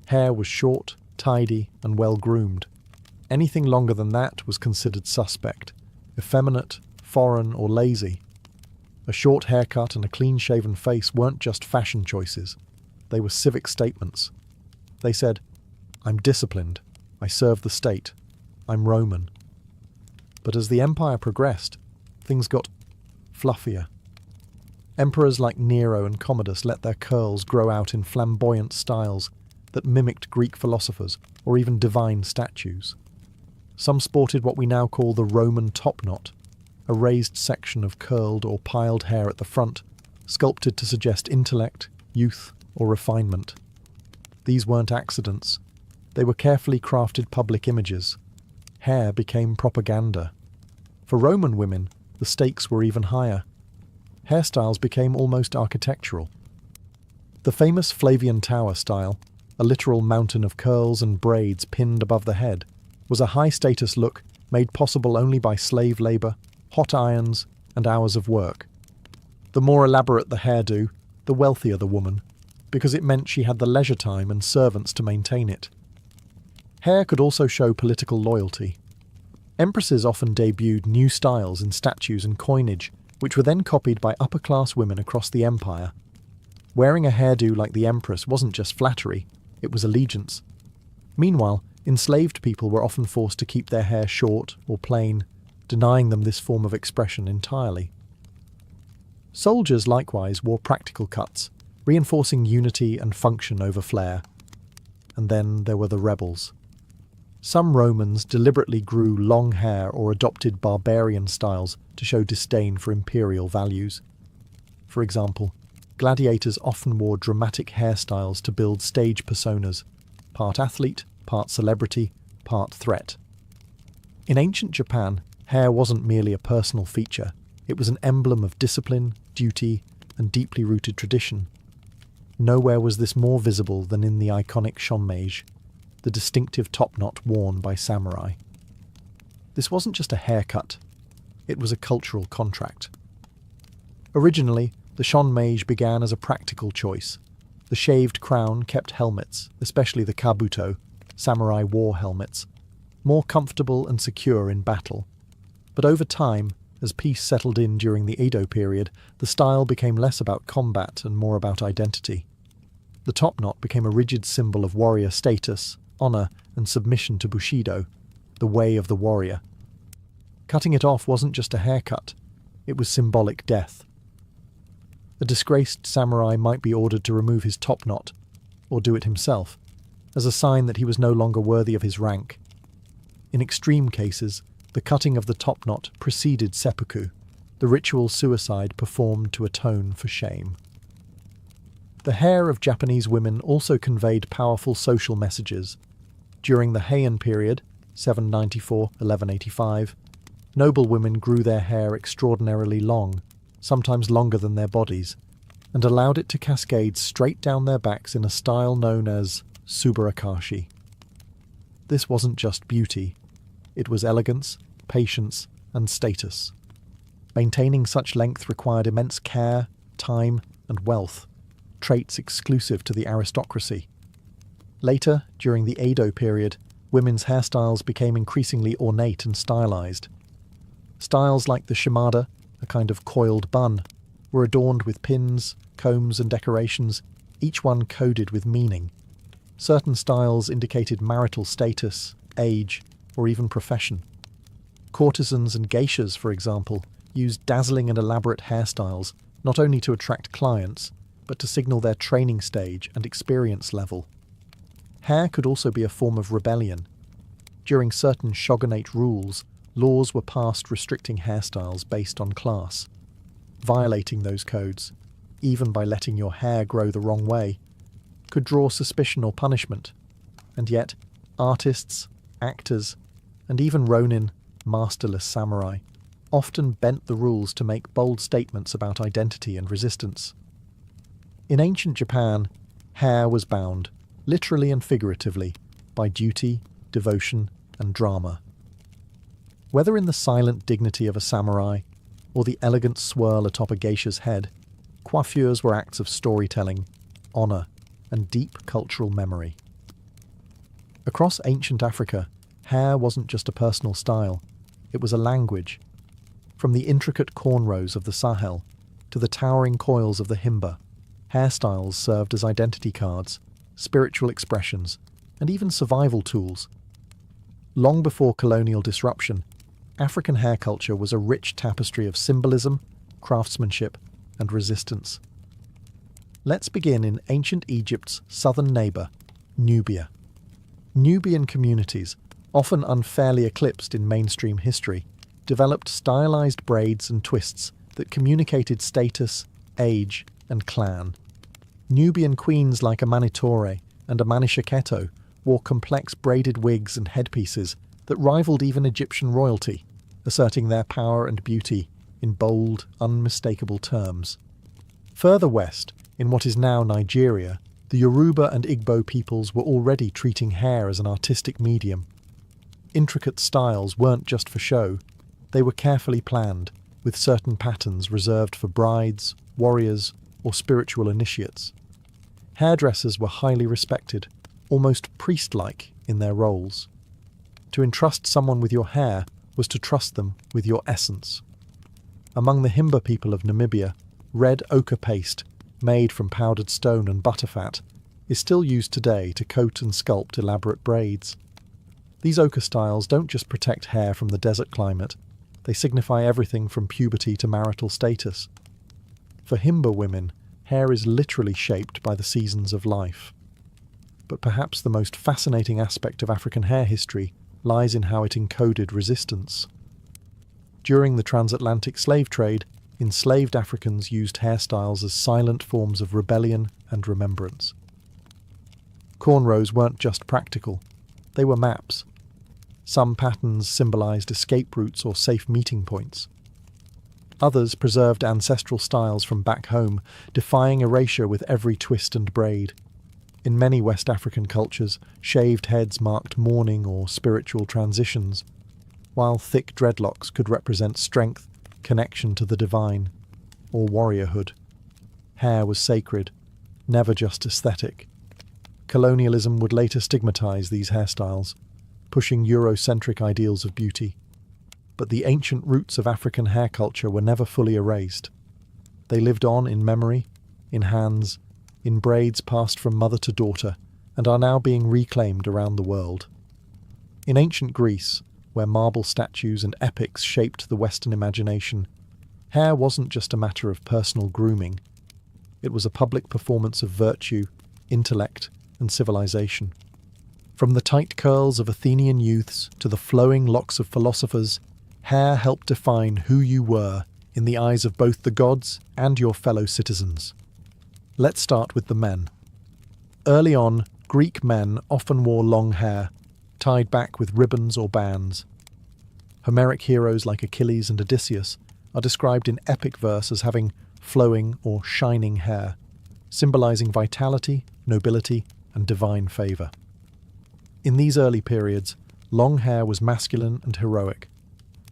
Hair was short, tidy, and well-groomed. Anything longer than that was considered suspect, effeminate, foreign, or lazy. A short haircut and a clean-shaven face weren't just fashion choices. They were civic statements. They said, "I'm disciplined. I serve the state. I'm Roman." But as the empire progressed, things got fluffier. Emperors like Nero and Commodus let their curls grow out in flamboyant styles that mimicked Greek philosophers or even divine statues. Some sported what we now call the Roman topknot, a raised section of curled or piled hair at the front, sculpted to suggest intellect, youth, or refinement. These weren't accidents. They were carefully crafted public images. Hair became propaganda. For Roman women, the stakes were even higher. Hairstyles became almost architectural. The famous Flavian Tower style, a literal mountain of curls and braids pinned above the head, was a high-status look made possible only by slave labour, hot irons, and hours of work. The more elaborate the hairdo, the wealthier the woman, because it meant she had the leisure time and servants to maintain it. Hair could also show political loyalty. Empresses often debuted new styles in statues and coinage, which were then copied by upper-class women across the empire. Wearing a hairdo like the empress wasn't just flattery, it was allegiance. Meanwhile, enslaved people were often forced to keep their hair short or plain, denying them this form of expression entirely. Soldiers likewise wore practical cuts, reinforcing unity and function over flair. And then there were the rebels. Some Romans deliberately grew long hair or adopted barbarian styles to show disdain for imperial values. For example, gladiators often wore dramatic hairstyles to build stage personas, part athlete, part celebrity, part threat. In ancient Japan, hair wasn't merely a personal feature, it was an emblem of discipline, duty, and deeply rooted tradition. Nowhere was this more visible than in the iconic shonmeige, the distinctive topknot worn by samurai. This wasn't just a haircut, it was a cultural contract. Originally, the shonmeige began as a practical choice. The shaved crown kept helmets, especially the kabuto, samurai war helmets, more comfortable and secure in battle. But over time, as peace settled in during the Edo period, the style became less about combat and more about identity. The topknot became a rigid symbol of warrior status, honor, and submission to Bushido, the way of the warrior. Cutting it off wasn't just a haircut, it was symbolic death. A disgraced samurai might be ordered to remove his topknot, or do it himself, as a sign that he was no longer worthy of his rank. In extreme cases, the cutting of the topknot preceded seppuku, the ritual suicide performed to atone for shame. The hair of Japanese women also conveyed powerful social messages. During the Heian period, 794–1185, noble women grew their hair extraordinarily long, sometimes longer than their bodies, and allowed it to cascade straight down their backs in a style known as subarakashi. This wasn't just beauty, it was elegance, patience, and status. Maintaining such length required immense care, time, and wealth, traits exclusive to the aristocracy. Later, during the Edo period, women's hairstyles became increasingly ornate and stylized. Styles like the shimada, a kind of coiled bun, were adorned with pins, combs and decorations, each one coded with meaning. Certain styles indicated marital status, age, or even profession. Courtesans and geishas, for example, used dazzling and elaborate hairstyles not only to attract clients, but to signal their training stage and experience level. Hair could also be a form of rebellion. During certain shogunate rules, laws were passed restricting hairstyles based on class. Violating those codes, even by letting your hair grow the wrong way, could draw suspicion or punishment. And yet, artists, actors, and even ronin, masterless samurai, often bent the rules to make bold statements about identity and resistance. In ancient Japan, hair was bound, literally and figuratively, by duty, devotion, and drama. Whether in the silent dignity of a samurai or the elegant swirl atop a geisha's head, coiffures were acts of storytelling, honor, and deep cultural memory. Across ancient Africa, hair wasn't just a personal style, it was a language. From the intricate cornrows of the Sahel to the towering coils of the Himba, hairstyles served as identity cards, spiritual expressions, and even survival tools. Long before colonial disruption, African hair culture was a rich tapestry of symbolism, craftsmanship, and resistance. Let's begin in ancient Egypt's southern neighbour, Nubia. Nubian communities, often unfairly eclipsed in mainstream history, developed stylized braids and twists that communicated status, age, and clan. Nubian queens like Amanitore and Amanishakheto wore complex braided wigs and headpieces that rivaled even Egyptian royalty, asserting their power and beauty in bold, unmistakable terms. Further west, in what is now Nigeria, the Yoruba and Igbo peoples were already treating hair as an artistic medium. Intricate styles weren't just for show, they were carefully planned, with certain patterns reserved for brides, warriors, or spiritual initiates. Hairdressers were highly respected, almost priest-like in their roles. To entrust someone with your hair was to trust them with your essence. Among the Himba people of Namibia, red ochre paste, made from powdered stone and butterfat, is still used today to coat and sculpt elaborate braids. These ochre styles don't just protect hair from the desert climate, they signify everything from puberty to marital status. For Himba women, hair is literally shaped by the seasons of life. But perhaps the most fascinating aspect of African hair history lies in how it encoded resistance. During the transatlantic slave trade, enslaved Africans used hairstyles as silent forms of rebellion and remembrance. Cornrows weren't just practical, they were maps. Some patterns symbolized escape routes or safe meeting points. Others preserved ancestral styles from back home, defying erasure with every twist and braid. In many West African cultures, shaved heads marked mourning or spiritual transitions, while thick dreadlocks could represent strength, connection to the divine, or warriorhood. Hair was sacred, never just aesthetic. Colonialism would later stigmatize these hairstyles, pushing Eurocentric ideals of beauty. But the ancient roots of African hair culture were never fully erased. They lived on in memory, in hands, in braids passed from mother to daughter, and are now being reclaimed around the world. In ancient Greece, where marble statues and epics shaped the Western imagination, hair wasn't just a matter of personal grooming. It was a public performance of virtue, intellect, and civilization. From the tight curls of Athenian youths to the flowing locks of philosophers, hair helped define who you were in the eyes of both the gods and your fellow citizens. Let's start with the men. Early on, Greek men often wore long hair, tied back with ribbons or bands. Homeric heroes like Achilles and Odysseus are described in epic verse as having flowing or shining hair, symbolizing vitality, nobility, and divine favor. In these early periods, long hair was masculine and heroic,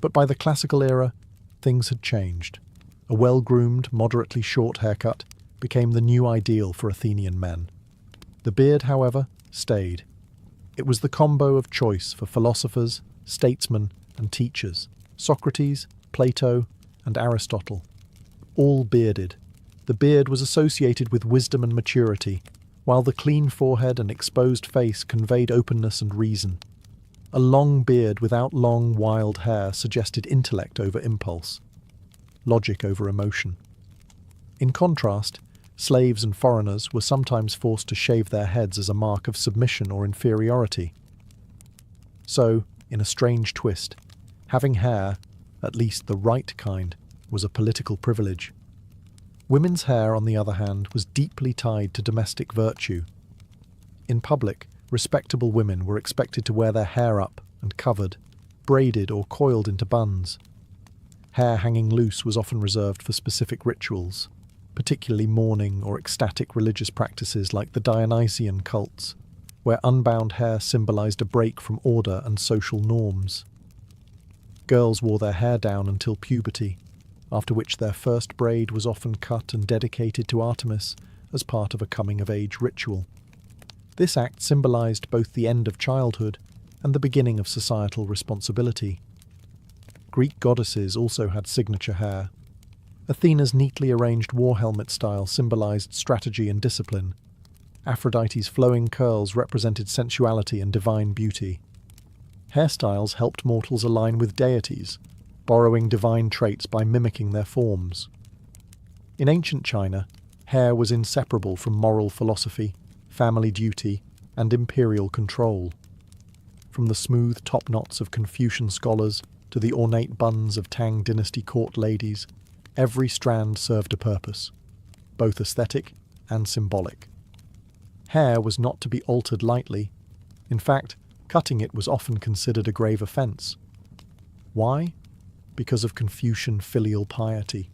but by the classical era, things had changed. A well-groomed, moderately short haircut became the new ideal for Athenian men. The beard, however, stayed. It was the combo of choice for philosophers, statesmen, and teachers: Socrates, Plato, and Aristotle. All bearded. The beard was associated with wisdom and maturity, while the clean forehead and exposed face conveyed openness and reason. A long beard without long, wild hair suggested intellect over impulse, logic over emotion. In contrast, slaves and foreigners were sometimes forced to shave their heads as a mark of submission or inferiority. So, in a strange twist, having hair, at least the right kind, was a political privilege. Women's hair, on the other hand, was deeply tied to domestic virtue. In public, respectable women were expected to wear their hair up and covered, braided or coiled into buns. Hair hanging loose was often reserved for specific rituals, particularly mourning or ecstatic religious practices like the Dionysian cults, where unbound hair symbolized a break from order and social norms. Girls wore their hair down until puberty, after which their first braid was often cut and dedicated to Artemis as part of a coming-of-age ritual. This act symbolized both the end of childhood and the beginning of societal responsibility. Greek goddesses also had signature hair. Athena's neatly arranged war helmet style symbolized strategy and discipline. Aphrodite's flowing curls represented sensuality and divine beauty. Hairstyles helped mortals align with deities, borrowing divine traits by mimicking their forms. In ancient China, hair was inseparable from moral philosophy, family duty, and imperial control. From the smooth top knots of Confucian scholars to the ornate buns of Tang dynasty court ladies, every strand served a purpose, both aesthetic and symbolic. Hair was not to be altered lightly. In fact, cutting it was often considered a grave offence. Why? Because of Confucian filial piety.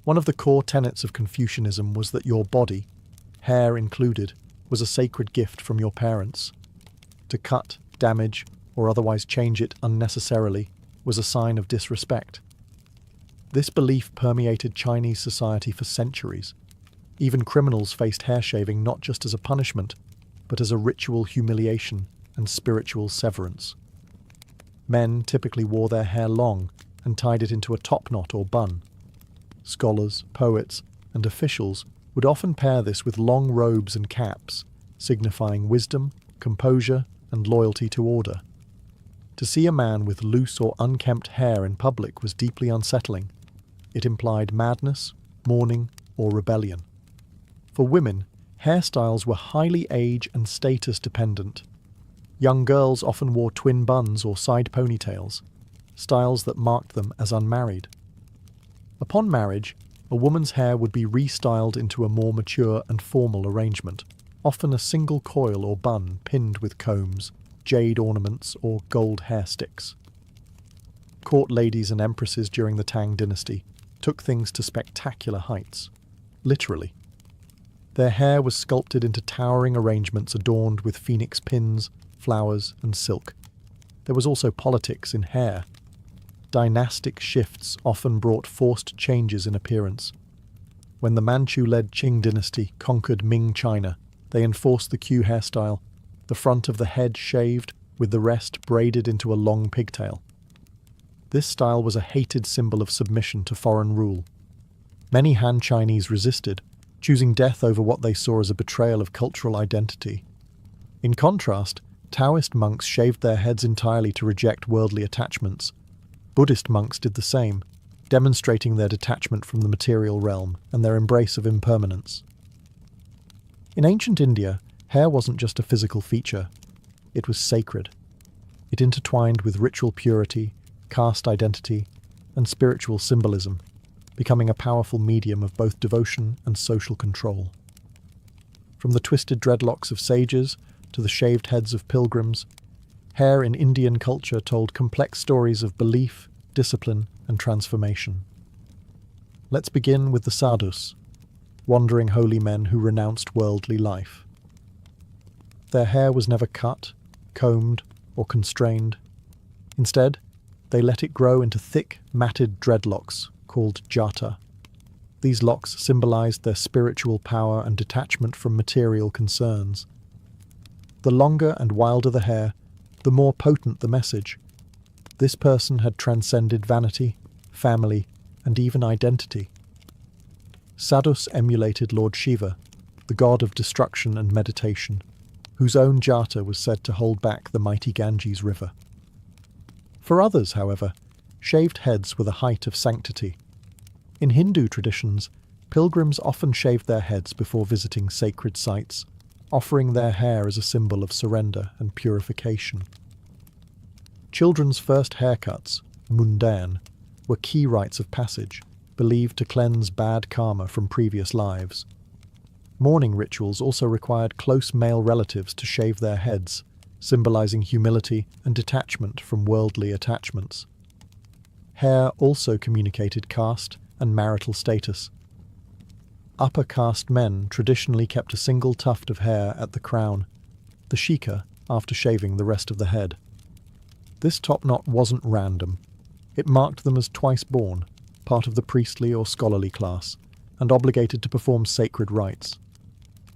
One of the core tenets of Confucianism was that your body, hair included, was a sacred gift from your parents. To cut, damage, or otherwise change it unnecessarily was a sign of disrespect. This belief permeated Chinese society for centuries. Even criminals faced hair shaving not just as a punishment, but as a ritual humiliation and spiritual severance. Men typically wore their hair long and tied it into a top knot or bun. Scholars, poets, and officials would often pair this with long robes and caps, signifying wisdom, composure, and loyalty to order. To see a man with loose or unkempt hair in public was deeply unsettling. It implied madness, mourning, or rebellion. For women, hairstyles were highly age and status dependent. Young girls often wore twin buns or side ponytails, styles that marked them as unmarried. Upon marriage, a woman's hair would be restyled into a more mature and formal arrangement, often a single coil or bun pinned with combs, jade ornaments, or gold hair sticks. Court ladies and empresses during the Tang dynasty took things to spectacular heights, literally. Their hair was sculpted into towering arrangements adorned with phoenix pins, flowers, and silk. There was also politics in hair. Dynastic shifts often brought forced changes in appearance. When the Manchu-led Qing dynasty conquered Ming China, they enforced the Q hairstyle, the front of the head shaved, with the rest braided into a long pigtail. This style was a hated symbol of submission to foreign rule. Many Han Chinese resisted, choosing death over what they saw as a betrayal of cultural identity. In contrast, Taoist monks shaved their heads entirely to reject worldly attachments. Buddhist monks did the same, demonstrating their detachment from the material realm and their embrace of impermanence. In ancient India, hair wasn't just a physical feature. It was sacred. It intertwined with ritual purity, caste identity, and spiritual symbolism, becoming a powerful medium of both devotion and social control. From the twisted dreadlocks of sages to the shaved heads of pilgrims, hair in Indian culture told complex stories of belief, discipline, and transformation. Let's begin with the sadhus, wandering holy men who renounced worldly life. Their hair was never cut, combed, or constrained. Instead, they let it grow into thick, matted dreadlocks called jata. These locks symbolized their spiritual power and detachment from material concerns. The longer and wilder the hair, the more potent the message. This person had transcended vanity, family, and even identity. Sadhus emulated Lord Shiva, the god of destruction and meditation, whose own jata was said to hold back the mighty Ganges river. For others, however, shaved heads were the height of sanctity. In Hindu traditions, pilgrims often shaved their heads before visiting sacred sites, offering their hair as a symbol of surrender and purification. Children's first haircuts, mundan, were key rites of passage, believed to cleanse bad karma from previous lives. Mourning rituals also required close male relatives to shave their heads, symbolizing humility and detachment from worldly attachments. Hair also communicated caste and marital status. Upper caste men traditionally kept a single tuft of hair at the crown, the shika, after shaving the rest of the head. This top knot wasn't random. It marked them as twice born, part of the priestly or scholarly class, and obligated to perform sacred rites.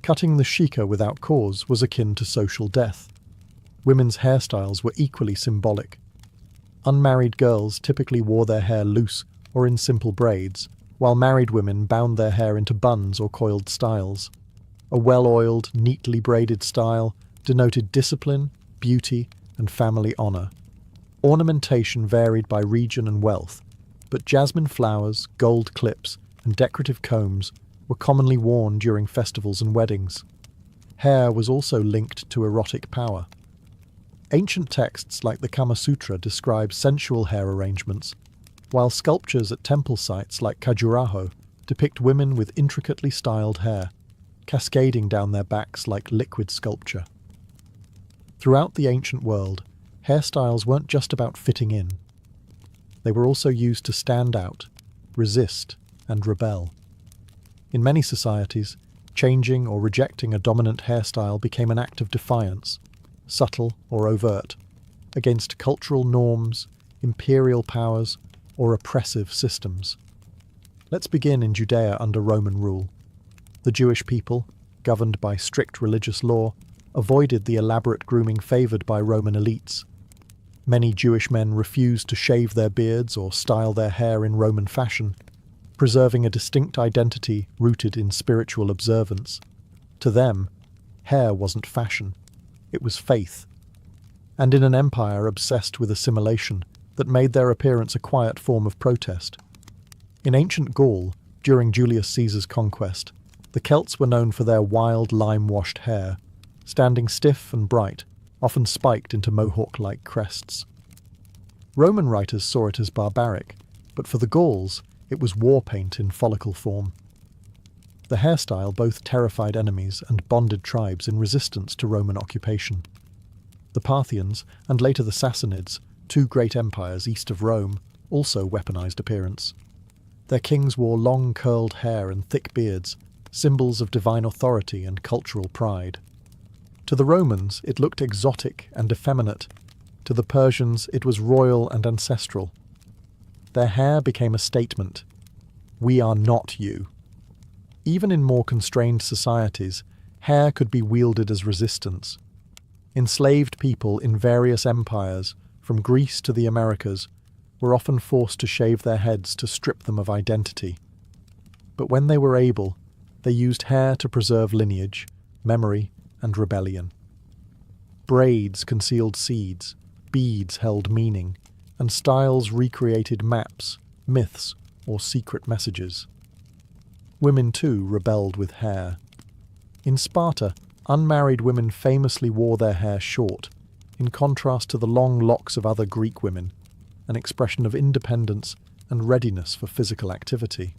Cutting the shika without cause was akin to social death. Women's hairstyles were equally symbolic. Unmarried girls typically wore their hair loose or in simple braids, while married women bound their hair into buns or coiled styles. A well-oiled, neatly braided style denoted discipline, beauty, and family honor. Ornamentation varied by region and wealth, but jasmine flowers, gold clips, and decorative combs were commonly worn during festivals and weddings. Hair was also linked to erotic power. Ancient texts like the Kama Sutra describe sensual hair arrangements, while sculptures at temple sites like Khajuraho depict women with intricately styled hair, cascading down their backs like liquid sculpture. Throughout the ancient world, hairstyles weren't just about fitting in. They were also used to stand out, resist, and rebel. In many societies, changing or rejecting a dominant hairstyle became an act of defiance, subtle or overt, against cultural norms, imperial powers, or oppressive systems. Let's begin in Judea under Roman rule. The Jewish people, governed by strict religious law, avoided the elaborate grooming favoured by Roman elites. Many Jewish men refused to shave their beards or style their hair in Roman fashion, preserving a distinct identity rooted in spiritual observance. To them, hair wasn't fashion, it was faith. And in an empire obsessed with assimilation that made their appearance a quiet form of protest. In ancient Gaul, during Julius Caesar's conquest, the Celts were known for their wild lime-washed hair, standing stiff and bright, often spiked into mohawk-like crests. Roman writers saw it as barbaric, but for the Gauls, it was war paint in follicle form. The hairstyle both terrified enemies and bonded tribes in resistance to Roman occupation. The Parthians, and later the Sassanids, two great empires east of Rome, also weaponized appearance. Their kings wore long curled hair and thick beards, symbols of divine authority and cultural pride. To the Romans, it looked exotic and effeminate. To the Persians, it was royal and ancestral. Their hair became a statement. We are not you. Even in more constrained societies, hair could be wielded as resistance. Enslaved people in various empires, from Greece to the Americas, were often forced to shave their heads to strip them of identity. But when they were able, they used hair to preserve lineage, memory, and rebellion. Braids concealed seeds, beads held meaning, and styles recreated maps, myths, or secret messages. Women too rebelled with hair. In Sparta, unmarried women famously wore their hair short, in contrast to the long locks of other Greek women, an expression of independence and readiness for physical activity.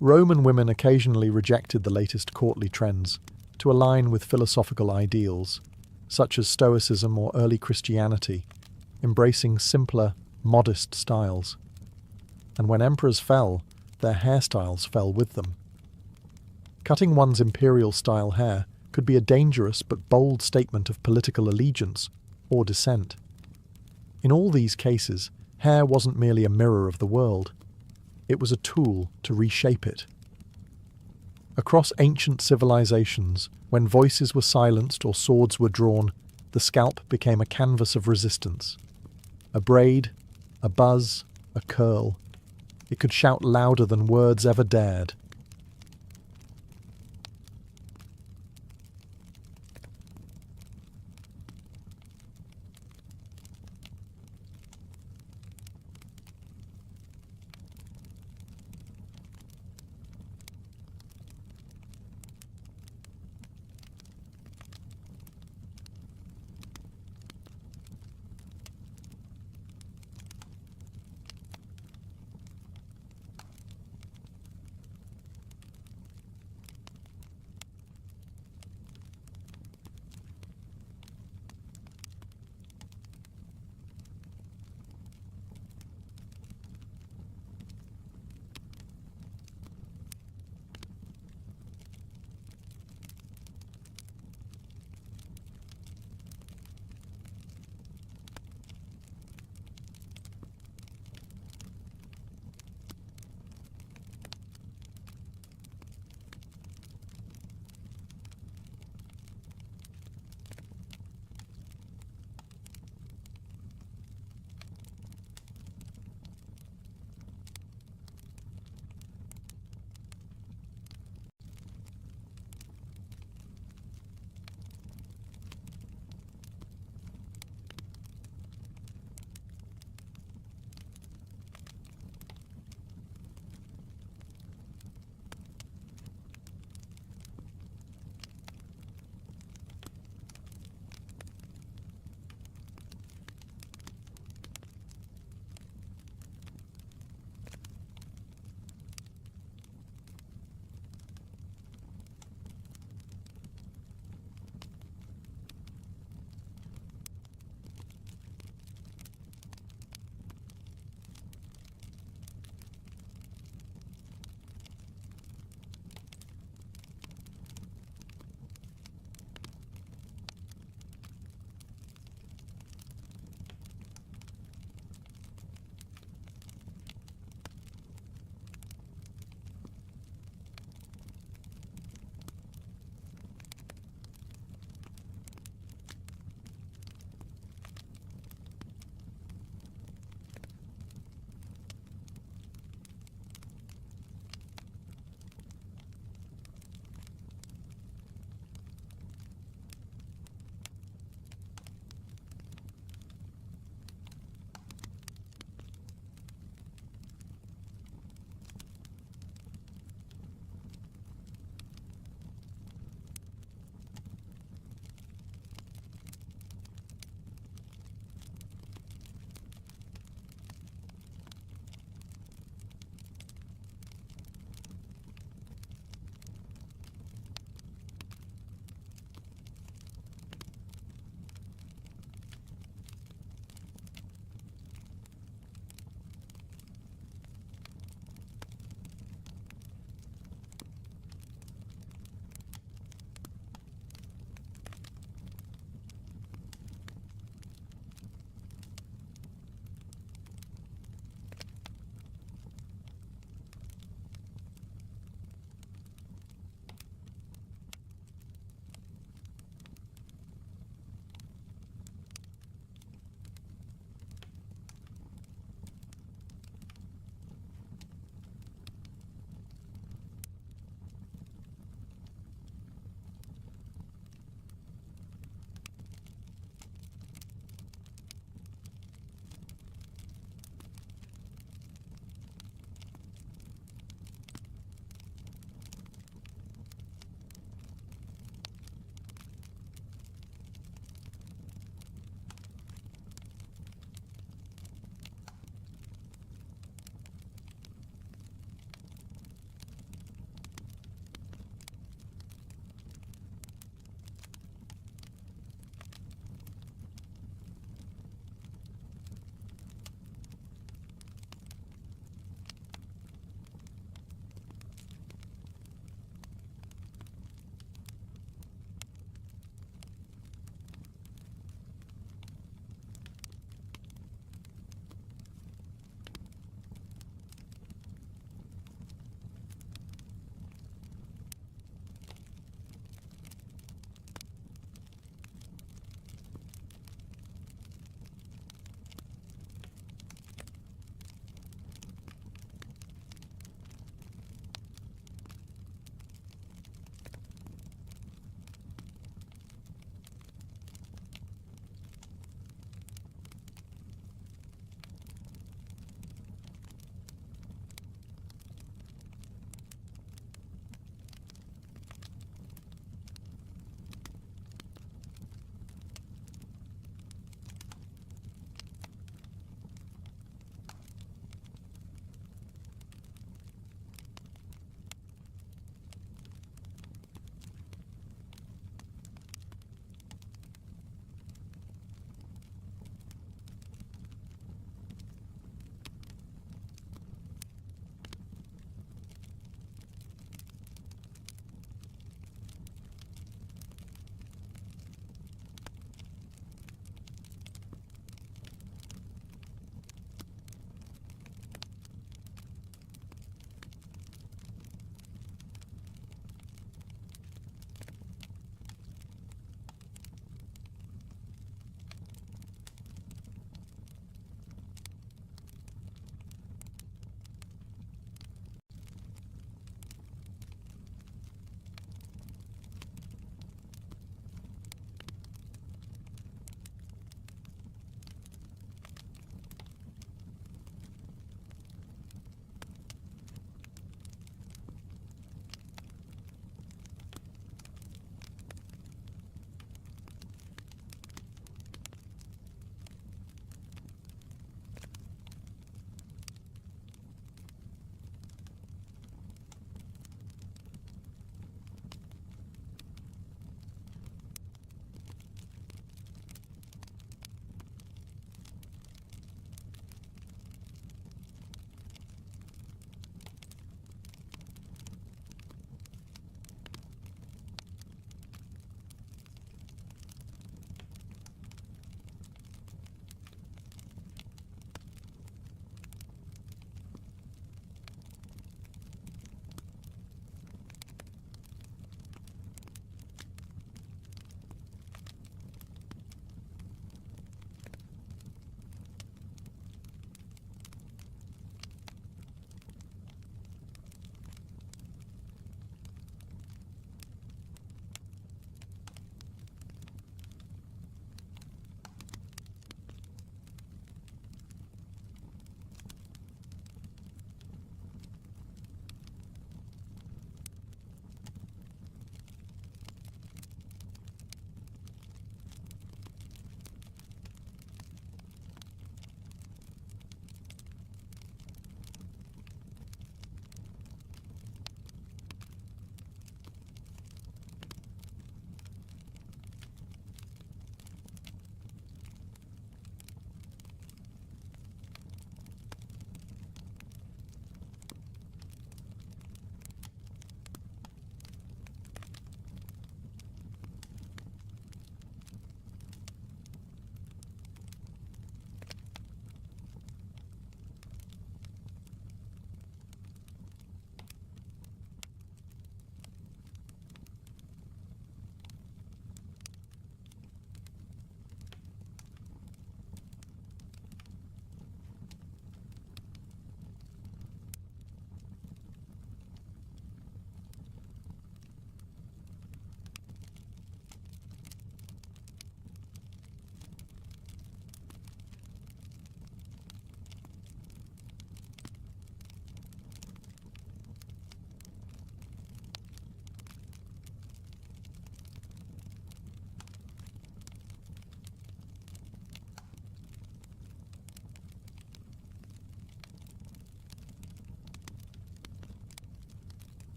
Roman women occasionally rejected the latest courtly trends to align with philosophical ideals, such as Stoicism or early Christianity, embracing simpler, modest styles. And when emperors fell, their hairstyles fell with them. Cutting one's imperial-style hair could be a dangerous but bold statement of political allegiance or dissent. In all these cases, hair wasn't merely a mirror of the world. It was a tool to reshape it. Across ancient civilizations, when voices were silenced or swords were drawn, the scalp became a canvas of resistance. A braid, a buzz, a curl. It could shout louder than words ever dared,